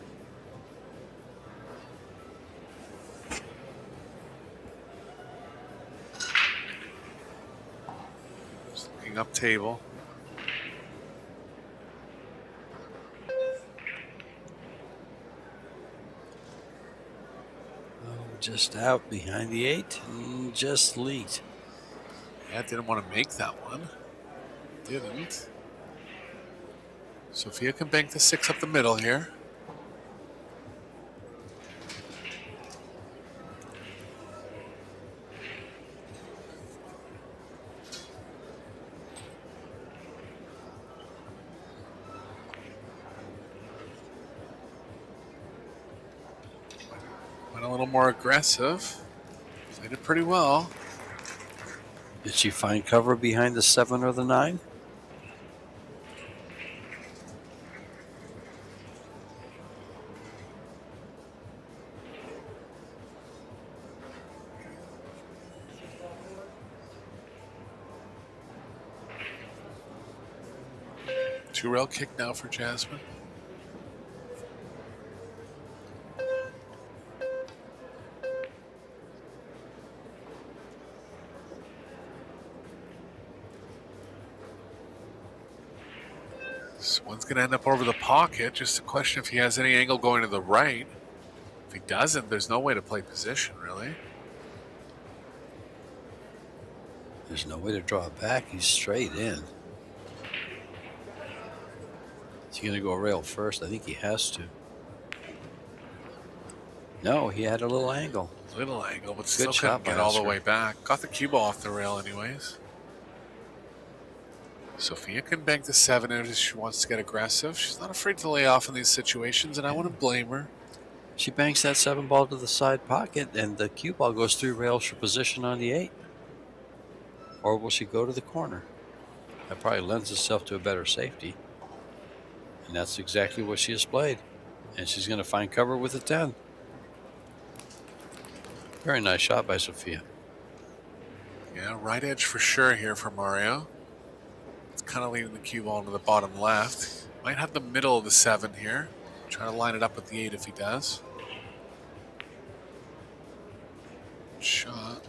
Just looking up table. Just out behind the 8 and just leaked. Yeah, didn't want to make that one. Didn't. Sophia can bank the 6 up the middle here. Went a little more aggressive. Played it pretty well. Did she find cover behind the 7 or the 9? Two rail kick now for Jasmine. This one's going to end up over the pocket. Just a question if he has any angle going to the right. If he doesn't, there's no way to play position, really. There's no way to draw it back. He's straight in. he going to go rail first? I think he has to. No, he had a little angle. Little angle, but Good still shot couldn't get by all the Oscar. way back. Got the cue ball off the rail anyways. Sophia can bank the 7 if she wants to get aggressive. She's not afraid to lay off in these situations, and I wouldn't blame her. She banks that 7 ball to the side pocket, and the cue ball goes through rail for position on the 8. Or will she go to the corner? That probably lends itself to a better safety. And that's exactly what she has played. And she's going to find cover with a 10. Very nice shot by Sophia. Yeah, right edge for sure here for Mario. It's kind of leading the cue ball to the bottom left. Might have the middle of the 7 here. Try to line it up with the 8 if he does. Shot.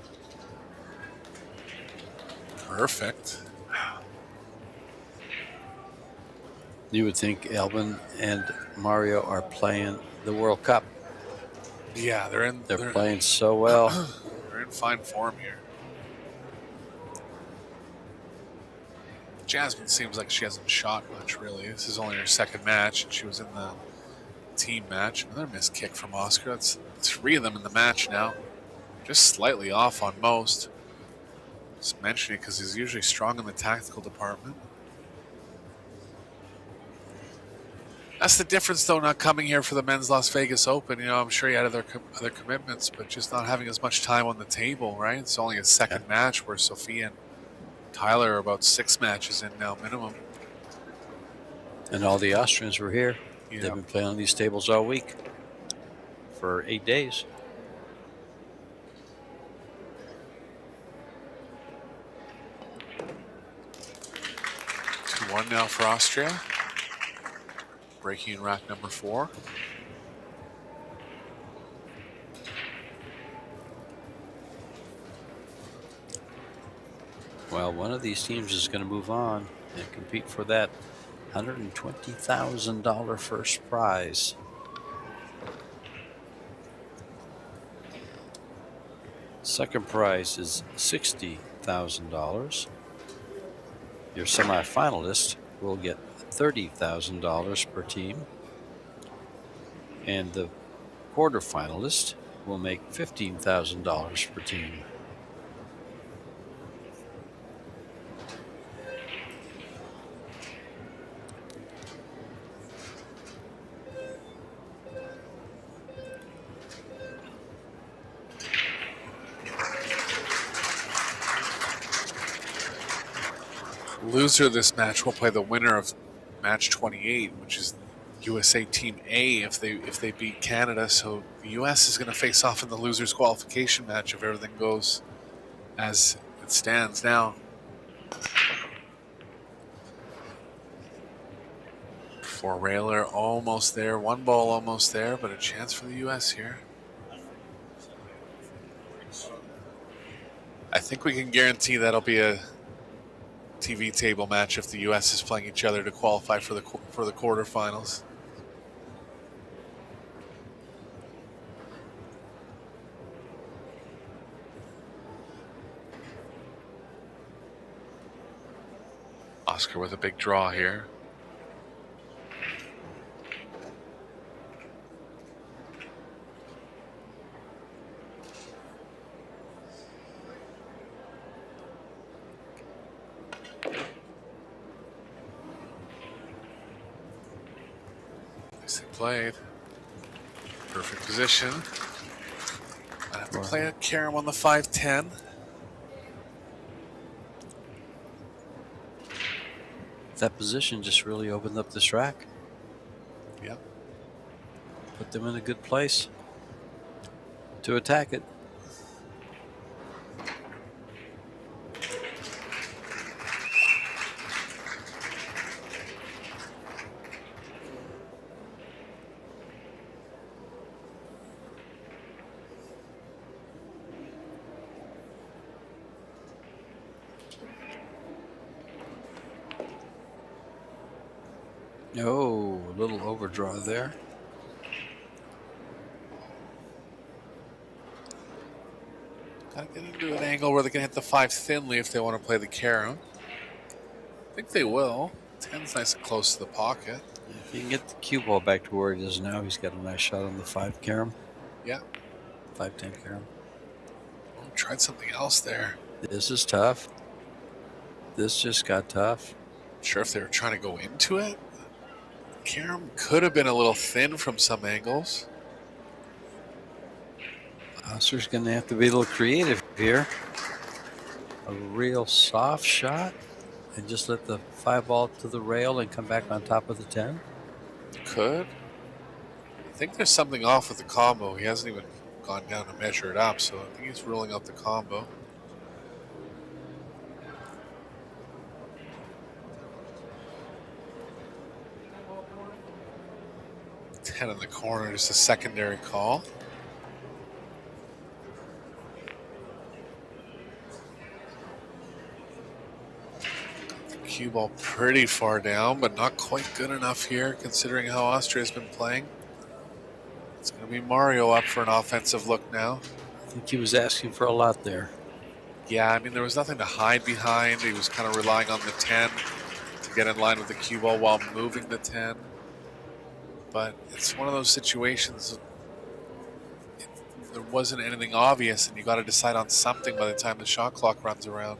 Perfect. You would think Alvin and Mario are playing the World Cup. Yeah, They're playing so well. They're in fine form here. Jasmine seems like she hasn't shot much, really. This is only her 2nd match, and she was in the team match. Another missed kick from Oscar. That's 3 of them in the match now. Just slightly off on most. Just mentioning it because he's usually strong in the tactical department. That's the difference, though, not coming here for the men's Las Vegas Open. You know, I'm sure he had other commitments, but just not having as much time on the table, right? It's only a 2nd match where Sophia and Tyler are about 6 matches in now, minimum. And all the Austrians were here. Yeah. They've been playing on these tables all week for 8 days. One now for Austria. Breaking in rack number 4. Well, one of these teams is going to move on and compete for that $120,000 first prize. Second prize is $60,000. Your semifinalist will get $30,000 per team, and the quarterfinalist will make $15,000 per team. Loser of this match will play the winner of match 28, which is USA Team A if they beat Canada. So the US is going to face off in the losers qualification match if everything goes as it stands now. For Railer, almost there. 1 ball almost there, but a chance for the US here. I think we can guarantee that'll be a TV table match if the U.S. is playing each other to qualify for the quarterfinals. Oscar with a big draw here. Played. Perfect position. I have to play a carom on the 5-10. That position just really opened up this rack. Yep. Put them in a good place to attack it. Oh, a little overdraw there. Gotta get into an angle where they can hit the 5 thinly if they want to play the carom. I think they will. 10's nice and close to the pocket. If you can get the cue ball back to where it is now, he's got a nice shot on the 5 carom. Yeah. 5-10 carom. Oh, tried something else there. This is tough. This just got tough. Not sure if they were trying to go into it. Carom could have been a little thin from some angles. Oster's going to have to be a little creative here. A real soft shot and just let the 5 ball to the rail and come back on top of the 10. Could. I think there's something off with the combo. He hasn't even gone down to measure it up, so I think he's ruling out the combo. 10 in the corner, just a secondary call. The cue ball pretty far down, but not quite good enough here considering how Austria's been playing. It's going to be Mario up for an offensive look now. I think he was asking for a lot there. Yeah, I mean, there was nothing to hide behind. He was kind of relying on the 10 to get in line with the cue ball while moving the 10. But it's one of those situations, there wasn't anything obvious, and you got to decide on something by the time the shot clock runs around.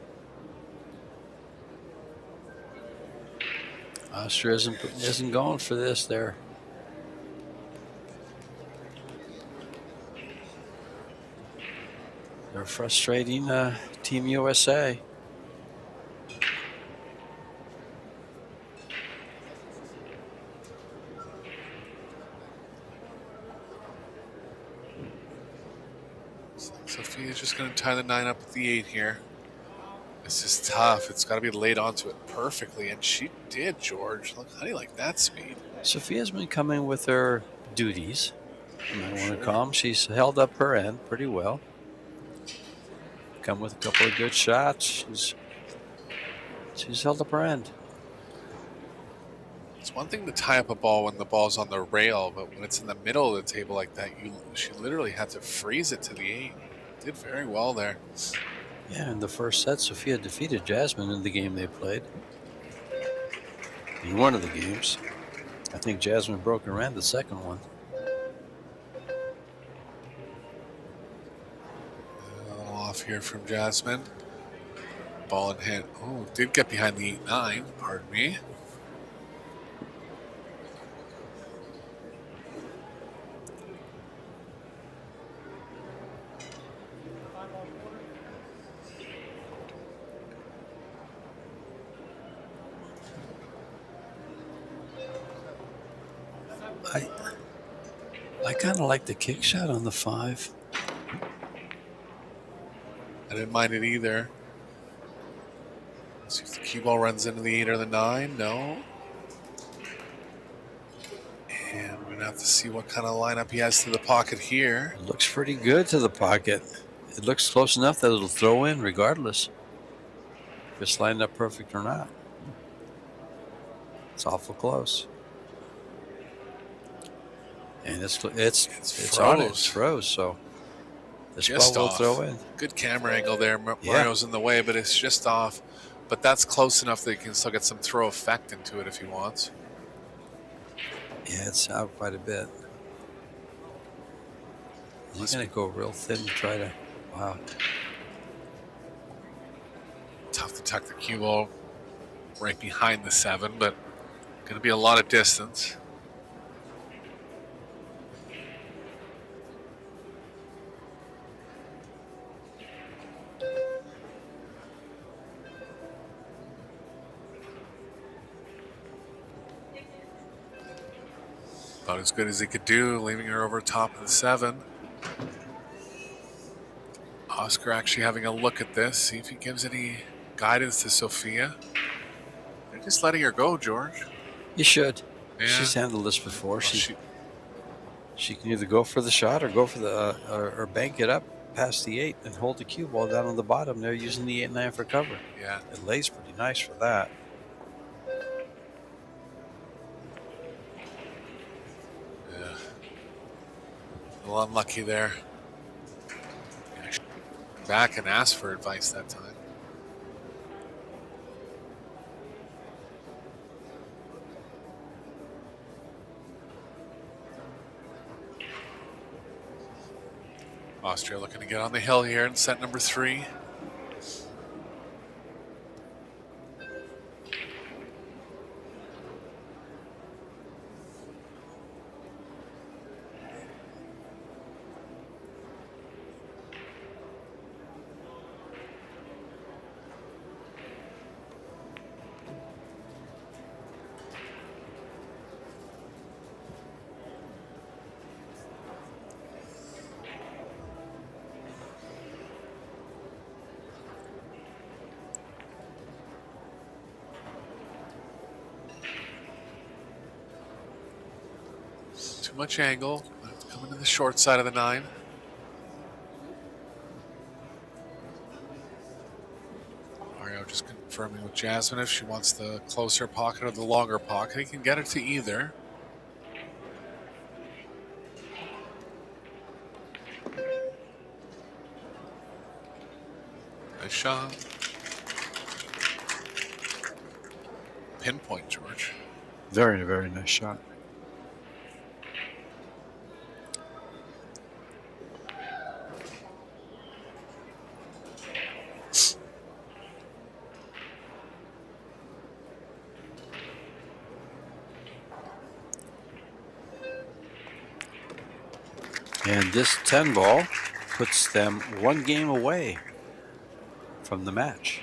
Austria isn't going for this there. They're frustrating Team USA. Sophia's just going to tie the 9 up with the 8 here. This is tough. It's got to be laid onto it perfectly, and she did, George. Look, how do you like that speed? Sophia's been coming with her duties. I want to call them. She's held up her end pretty well. Come with a couple of good shots. She's held up her end. It's one thing to tie up a ball when the ball's on the rail, but when it's in the middle of the table like that, she literally had to freeze it to the 8. Did very well there. Yeah, in the first set, Sophia defeated Jasmine in the game they played. In one of the games. I think Jasmine broke and ran the second one. A little off here from Jasmine. Ball in hand. Oh, did get behind the 8-9, pardon me. I kind of like the kick shot on the 5. I didn't mind it either. Let's see if the cue ball runs into the 8 or the 9. No. And we're going to have to see what kind of lineup he has to the pocket here. It looks pretty good to the pocket. It looks close enough that it'll throw in regardless if it's lined up perfect or not. It's awful close. And it's on it. It's froze, so this just ball will off. throw in. Good camera angle there. Mario's in the way, but it's just off. But that's close enough that he can still get some throw effect into it if he wants. Yeah, it's out quite a bit. He's going to go real thin and try to, wow. Tough to tuck the cue ball right behind the 7, but going to be a lot of distance. About as good as he could do, leaving her over top of the 7. Oscar actually having a look at this, see if he gives any guidance to Sophia. They're just letting her go, George. You should. Yeah. She's handled this before. Well, she can either go for the shot or go for the or bank it up past the 8 and hold the cue ball down on the bottom there using the 8-9 for cover. Yeah, it lays pretty nice for that. A little unlucky there. Back and asked for advice that time. Austria looking to get on the hill here in set number 3. Too much angle. Coming to the short side of the 9. Mario just confirming with Jasmine if she wants the closer pocket or the longer pocket. He can get it to either. Nice shot. Pinpoint, George. Very, very nice shot. And this 10 ball puts them 1 game away from the match.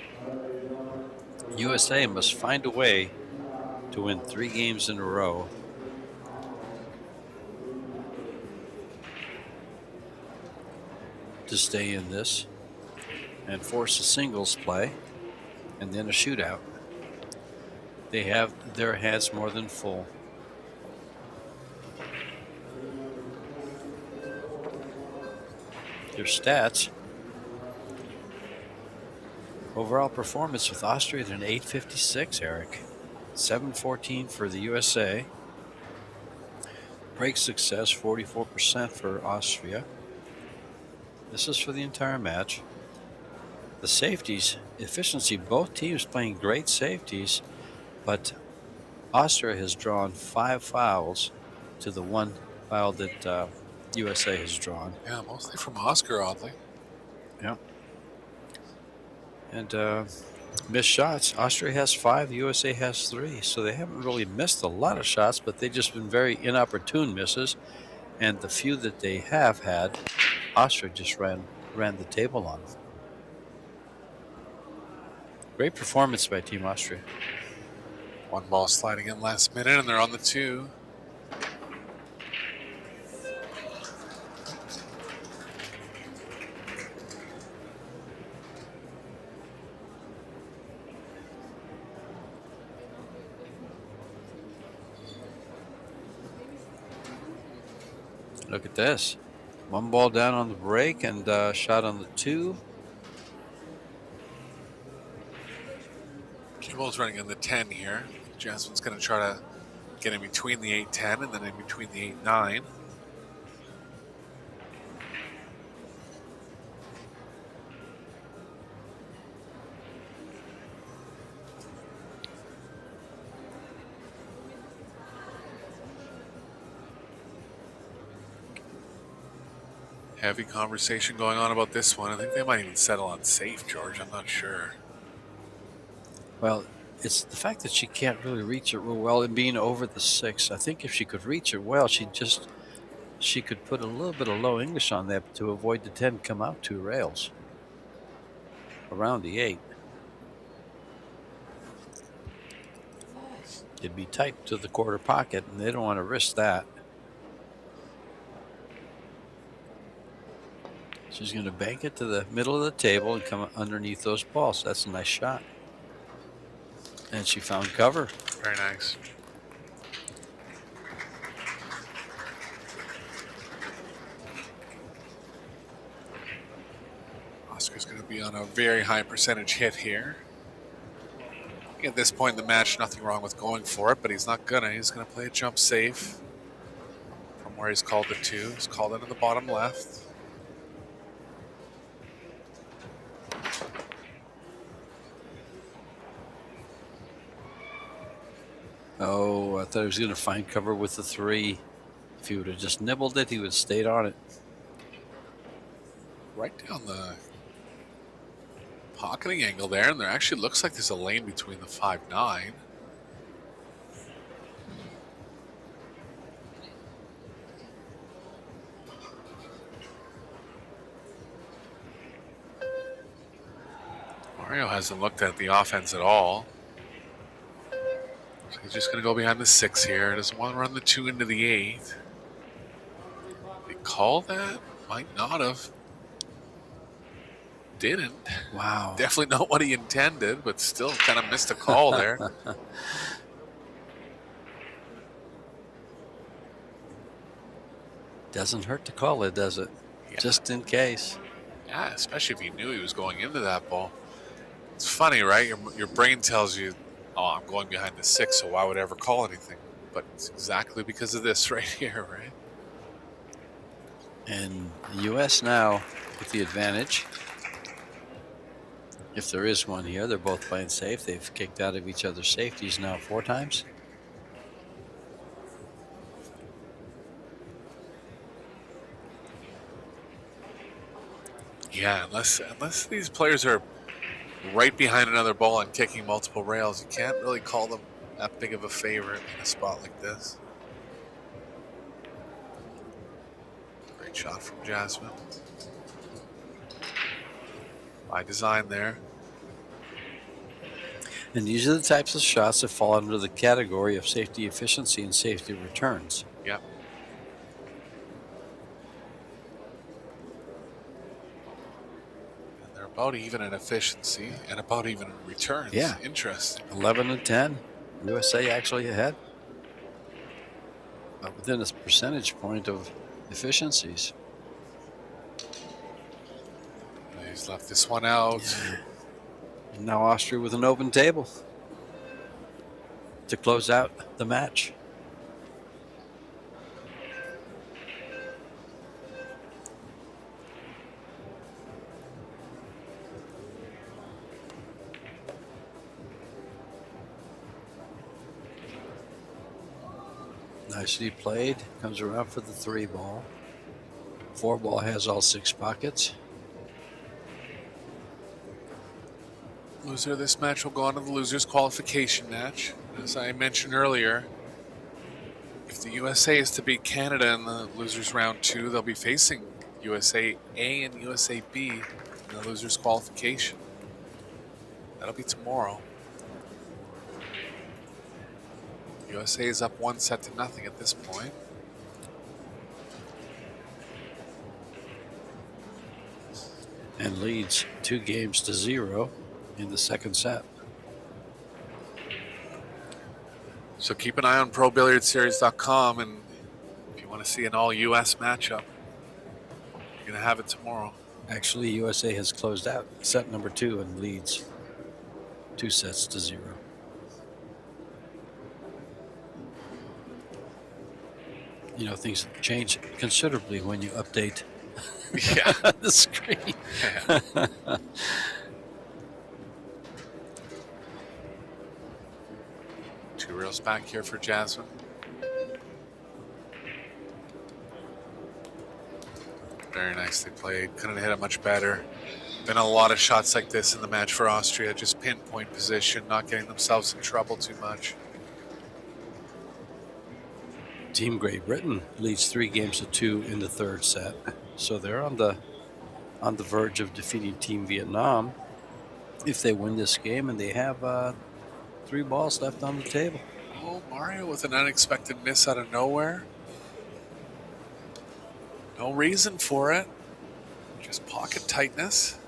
USA must find a way to win 3 games in a row to stay in this and force a singles play and then a shootout. They have their hands more than full. Their stats. Overall performance with Austria at an 856, Eric. 714 for the USA. Break success, 44% for Austria. This is for the entire match. The safeties, efficiency, both teams playing great safeties, but Austria has drawn 5 fouls to the 1 foul that USA has drawn. Yeah, mostly from Oscar, oddly. Yeah. And missed shots. Austria has 5, the USA has 3. So they haven't really missed a lot of shots, but they've just been very inopportune misses. And the few that they have had, Austria just ran the table on them. Great performance by Team Austria. 1 ball sliding in last minute, and they're on the 2. Look at this. 1 ball down on the break and shot on the 2. Kimball's running in the 10 here. Jasmine's going to try to get in between the 8-10 and then in between the 8-9. Heavy conversation going on about this one. I think they might even settle on safe, George. I'm not sure. Well, it's the fact that she can't really reach it real well and being over the 6. I think if she could reach it well, she could put a little bit of low English on that to avoid the 10 come out 2 rails around the 8. It'd be tight to the quarter pocket, and they don't want to risk that. She's going to bank it to the middle of the table and come underneath those balls. That's a nice shot. And she found cover. Very nice. Oscar's going to be on a very high percentage hit here. At this point in the match, nothing wrong with going for it, but he's not gonna. He's going to play a jump safe from where he's called the 2. He's called into the bottom left. Oh, I thought he was going to find cover with the 3. If he would have just nibbled it, he would have stayed on it. right down the pocketing angle there, and there actually looks like there's a lane between the 5-9. Mario hasn't looked at the offense at all. So he's just going to go behind the 6 here. Doesn't want to run the 2 into the 8. They call that? Might not have. Didn't. Wow. Definitely not what he intended, but still kind of missed a call there. Doesn't hurt to call it, does it? Yeah. Just in case. Yeah, especially if you knew he was going into that ball. It's funny, right? Your brain tells you, oh, I'm going behind the 6, so why would I ever call anything? But it's exactly because of this right here, right? And the U.S. now with the advantage. If there is one here, they're both playing safe. They've kicked out of each other's safeties now 4 times. Yeah, unless these players are right behind another ball and kicking multiple rails, you can't really call them that big of a favorite in a spot like this. Great shot from Jasmine. By design there. And these are the types of shots that fall under the category of safety efficiency and safety returns. Yep. And they're about even in efficiency and about even in returns. Yeah. Interesting. 11 and 10. USA actually ahead. But within a percentage point of efficiencies. He's left this one out. And now Austria with an open table to close out the match. Nicely played. Comes around for the 3 ball. 4 ball has all 6 pockets. Loser of this match will go on to the loser's qualification match. As I mentioned earlier, if the USA is to beat Canada in the losers round 2, they'll be facing USA A and USA B in the loser's qualification. That'll be tomorrow. USA is up 1-0 at this point. And leads 2-0 in the second set. So keep an eye on ProBilliardSeries.com, and if you want to see an all-US matchup, you're going to have it tomorrow. Actually, USA has closed out set number 2 and leads 2-0. You know, things change considerably when you update the screen. Yeah. 2 reels back here for Jasmine. Very nicely played. Couldn't hit it much better. Been a lot of shots like this in the match for Austria. Just pinpoint position, not getting themselves in trouble too much. Team Great Britain leads 3-2 in the third set. So they're on the verge of defeating Team Vietnam if they win this game, and they have 3 balls left on the table. Oh, Mario with an unexpected miss out of nowhere. No reason for it. Just pocket tightness.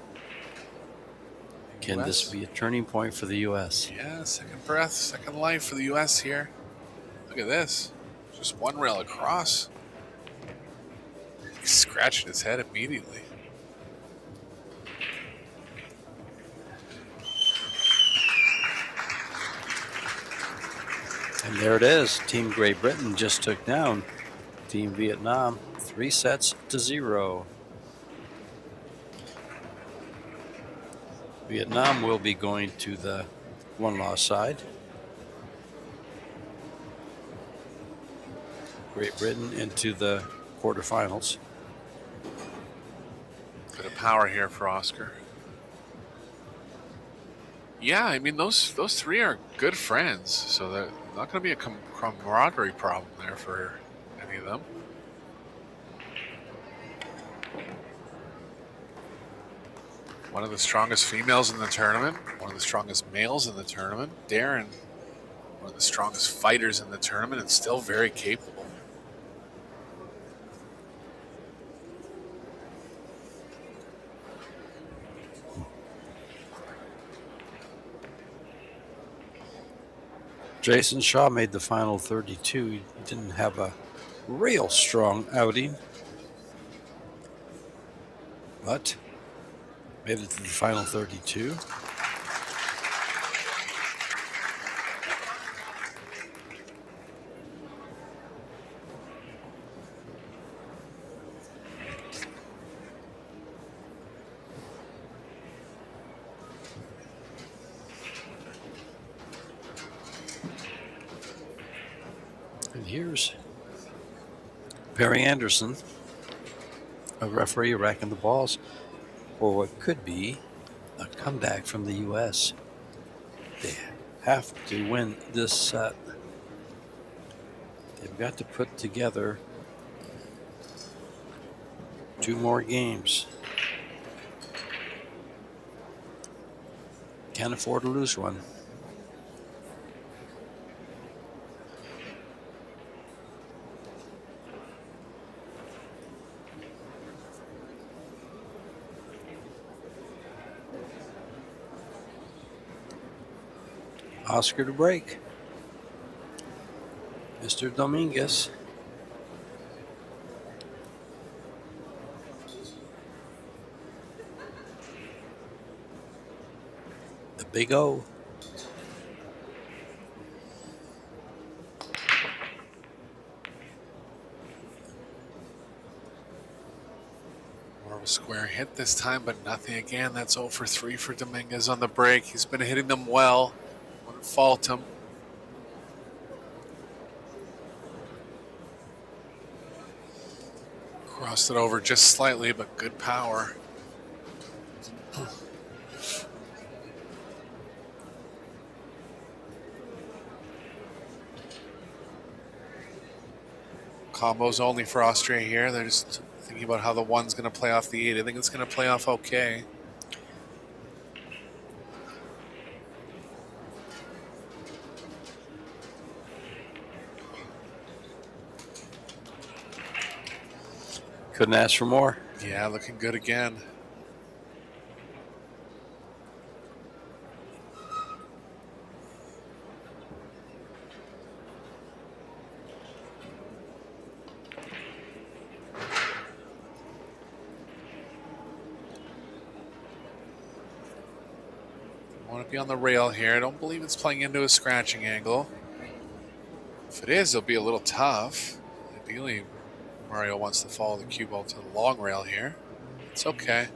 Can this be a turning point for the U.S.? Yeah, second breath, second life for the U.S. here. Look at this. Just 1 rail across. He's scratching his head immediately. And there it is. Team Great Britain just took down Team Vietnam 3-0. Vietnam will be going to the 1-loss side. Great Britain into the quarterfinals. Could have power here for Oscar. Yeah, I mean, those three are good friends, so they're not going to be a camaraderie problem there for any of them. One of the strongest females in the tournament, one of the strongest males in the tournament. Darren, one of the strongest fighters in the tournament, and still very capable. Jason Shaw made the final 32. He didn't have a real strong outing, but made it to the final 32. And here's Perry Anderson, a referee racking the balls for what could be a comeback from the U.S. They have to win this set. They've got to put together 2 more games. Can't afford to lose one. Oscar to break. Mr. Dominguez. The big O. More of a square hit this time, but nothing again. That's 0 for 3 for Dominguez on the break. He's been hitting them well. Wouldn't fault him. Crossed it over just slightly, but good power. Combos only for Austria here. They're just thinking about how the 1's going to play off the 8. I think it's going to play off okay. Couldn't ask for more. Yeah, looking good again. Want to be on the rail here. I don't believe it's playing into a scratching angle. If it is, it'll be a little tough. Ideally, Mario wants to follow the cue ball to the long rail here. It's okay.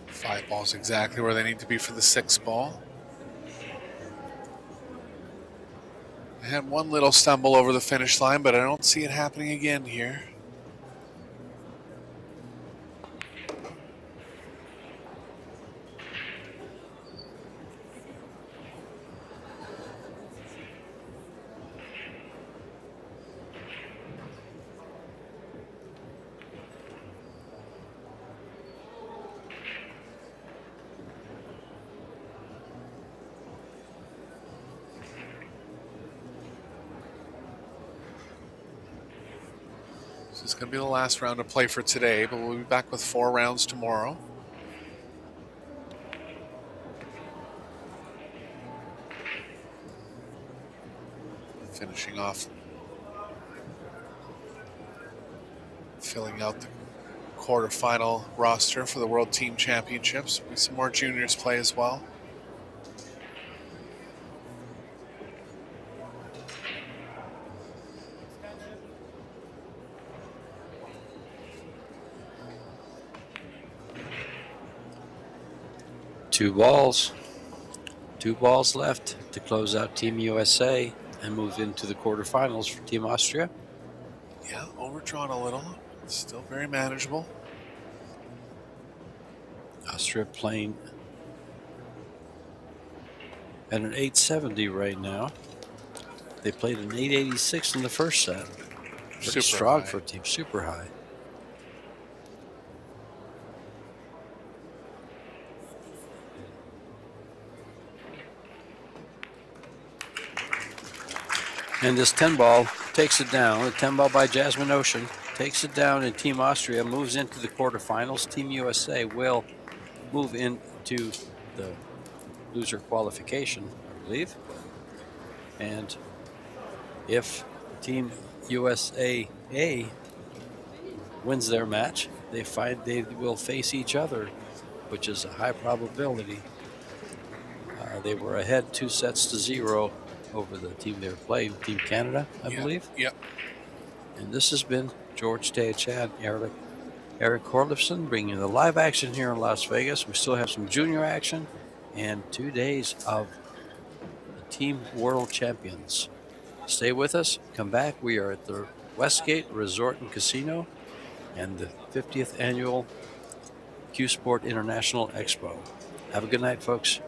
Five balls exactly where they need to be for the 6th ball. I had one little stumble over the finish line, but I don't see it happening again here. This is going to be the last round of play for today, but we'll be back with 4 rounds tomorrow. Finishing off, filling out the quarterfinal roster for the World Team Championships. There'll be some more juniors play as well. Two balls left to close out Team USA and move into the quarterfinals for Team Austria. Yeah, overdrawn a little. Still very manageable. Austria playing at an 870 right now. They played an 886 in the first set. Pretty Super strong high. for a team, super high. And this 10 ball takes it down. A 10 ball by Jasmine Ocean takes it down, and Team Austria moves into the quarterfinals. Team USA will move into the loser qualification, I believe. And if Team USA wins their match, they will face each other, which is a high probability. They were ahead 2-0 over the team they were playing, Team Canada, I believe. Yep. And this has been George Teachan, Eric Horlifson, bringing you the live action here in Las Vegas. We still have some junior action and 2 days of the Team World Champions. Stay with us. Come back. We are at the Westgate Resort and Casino and the 50th Annual Q Sport International Expo. Have a good night, folks.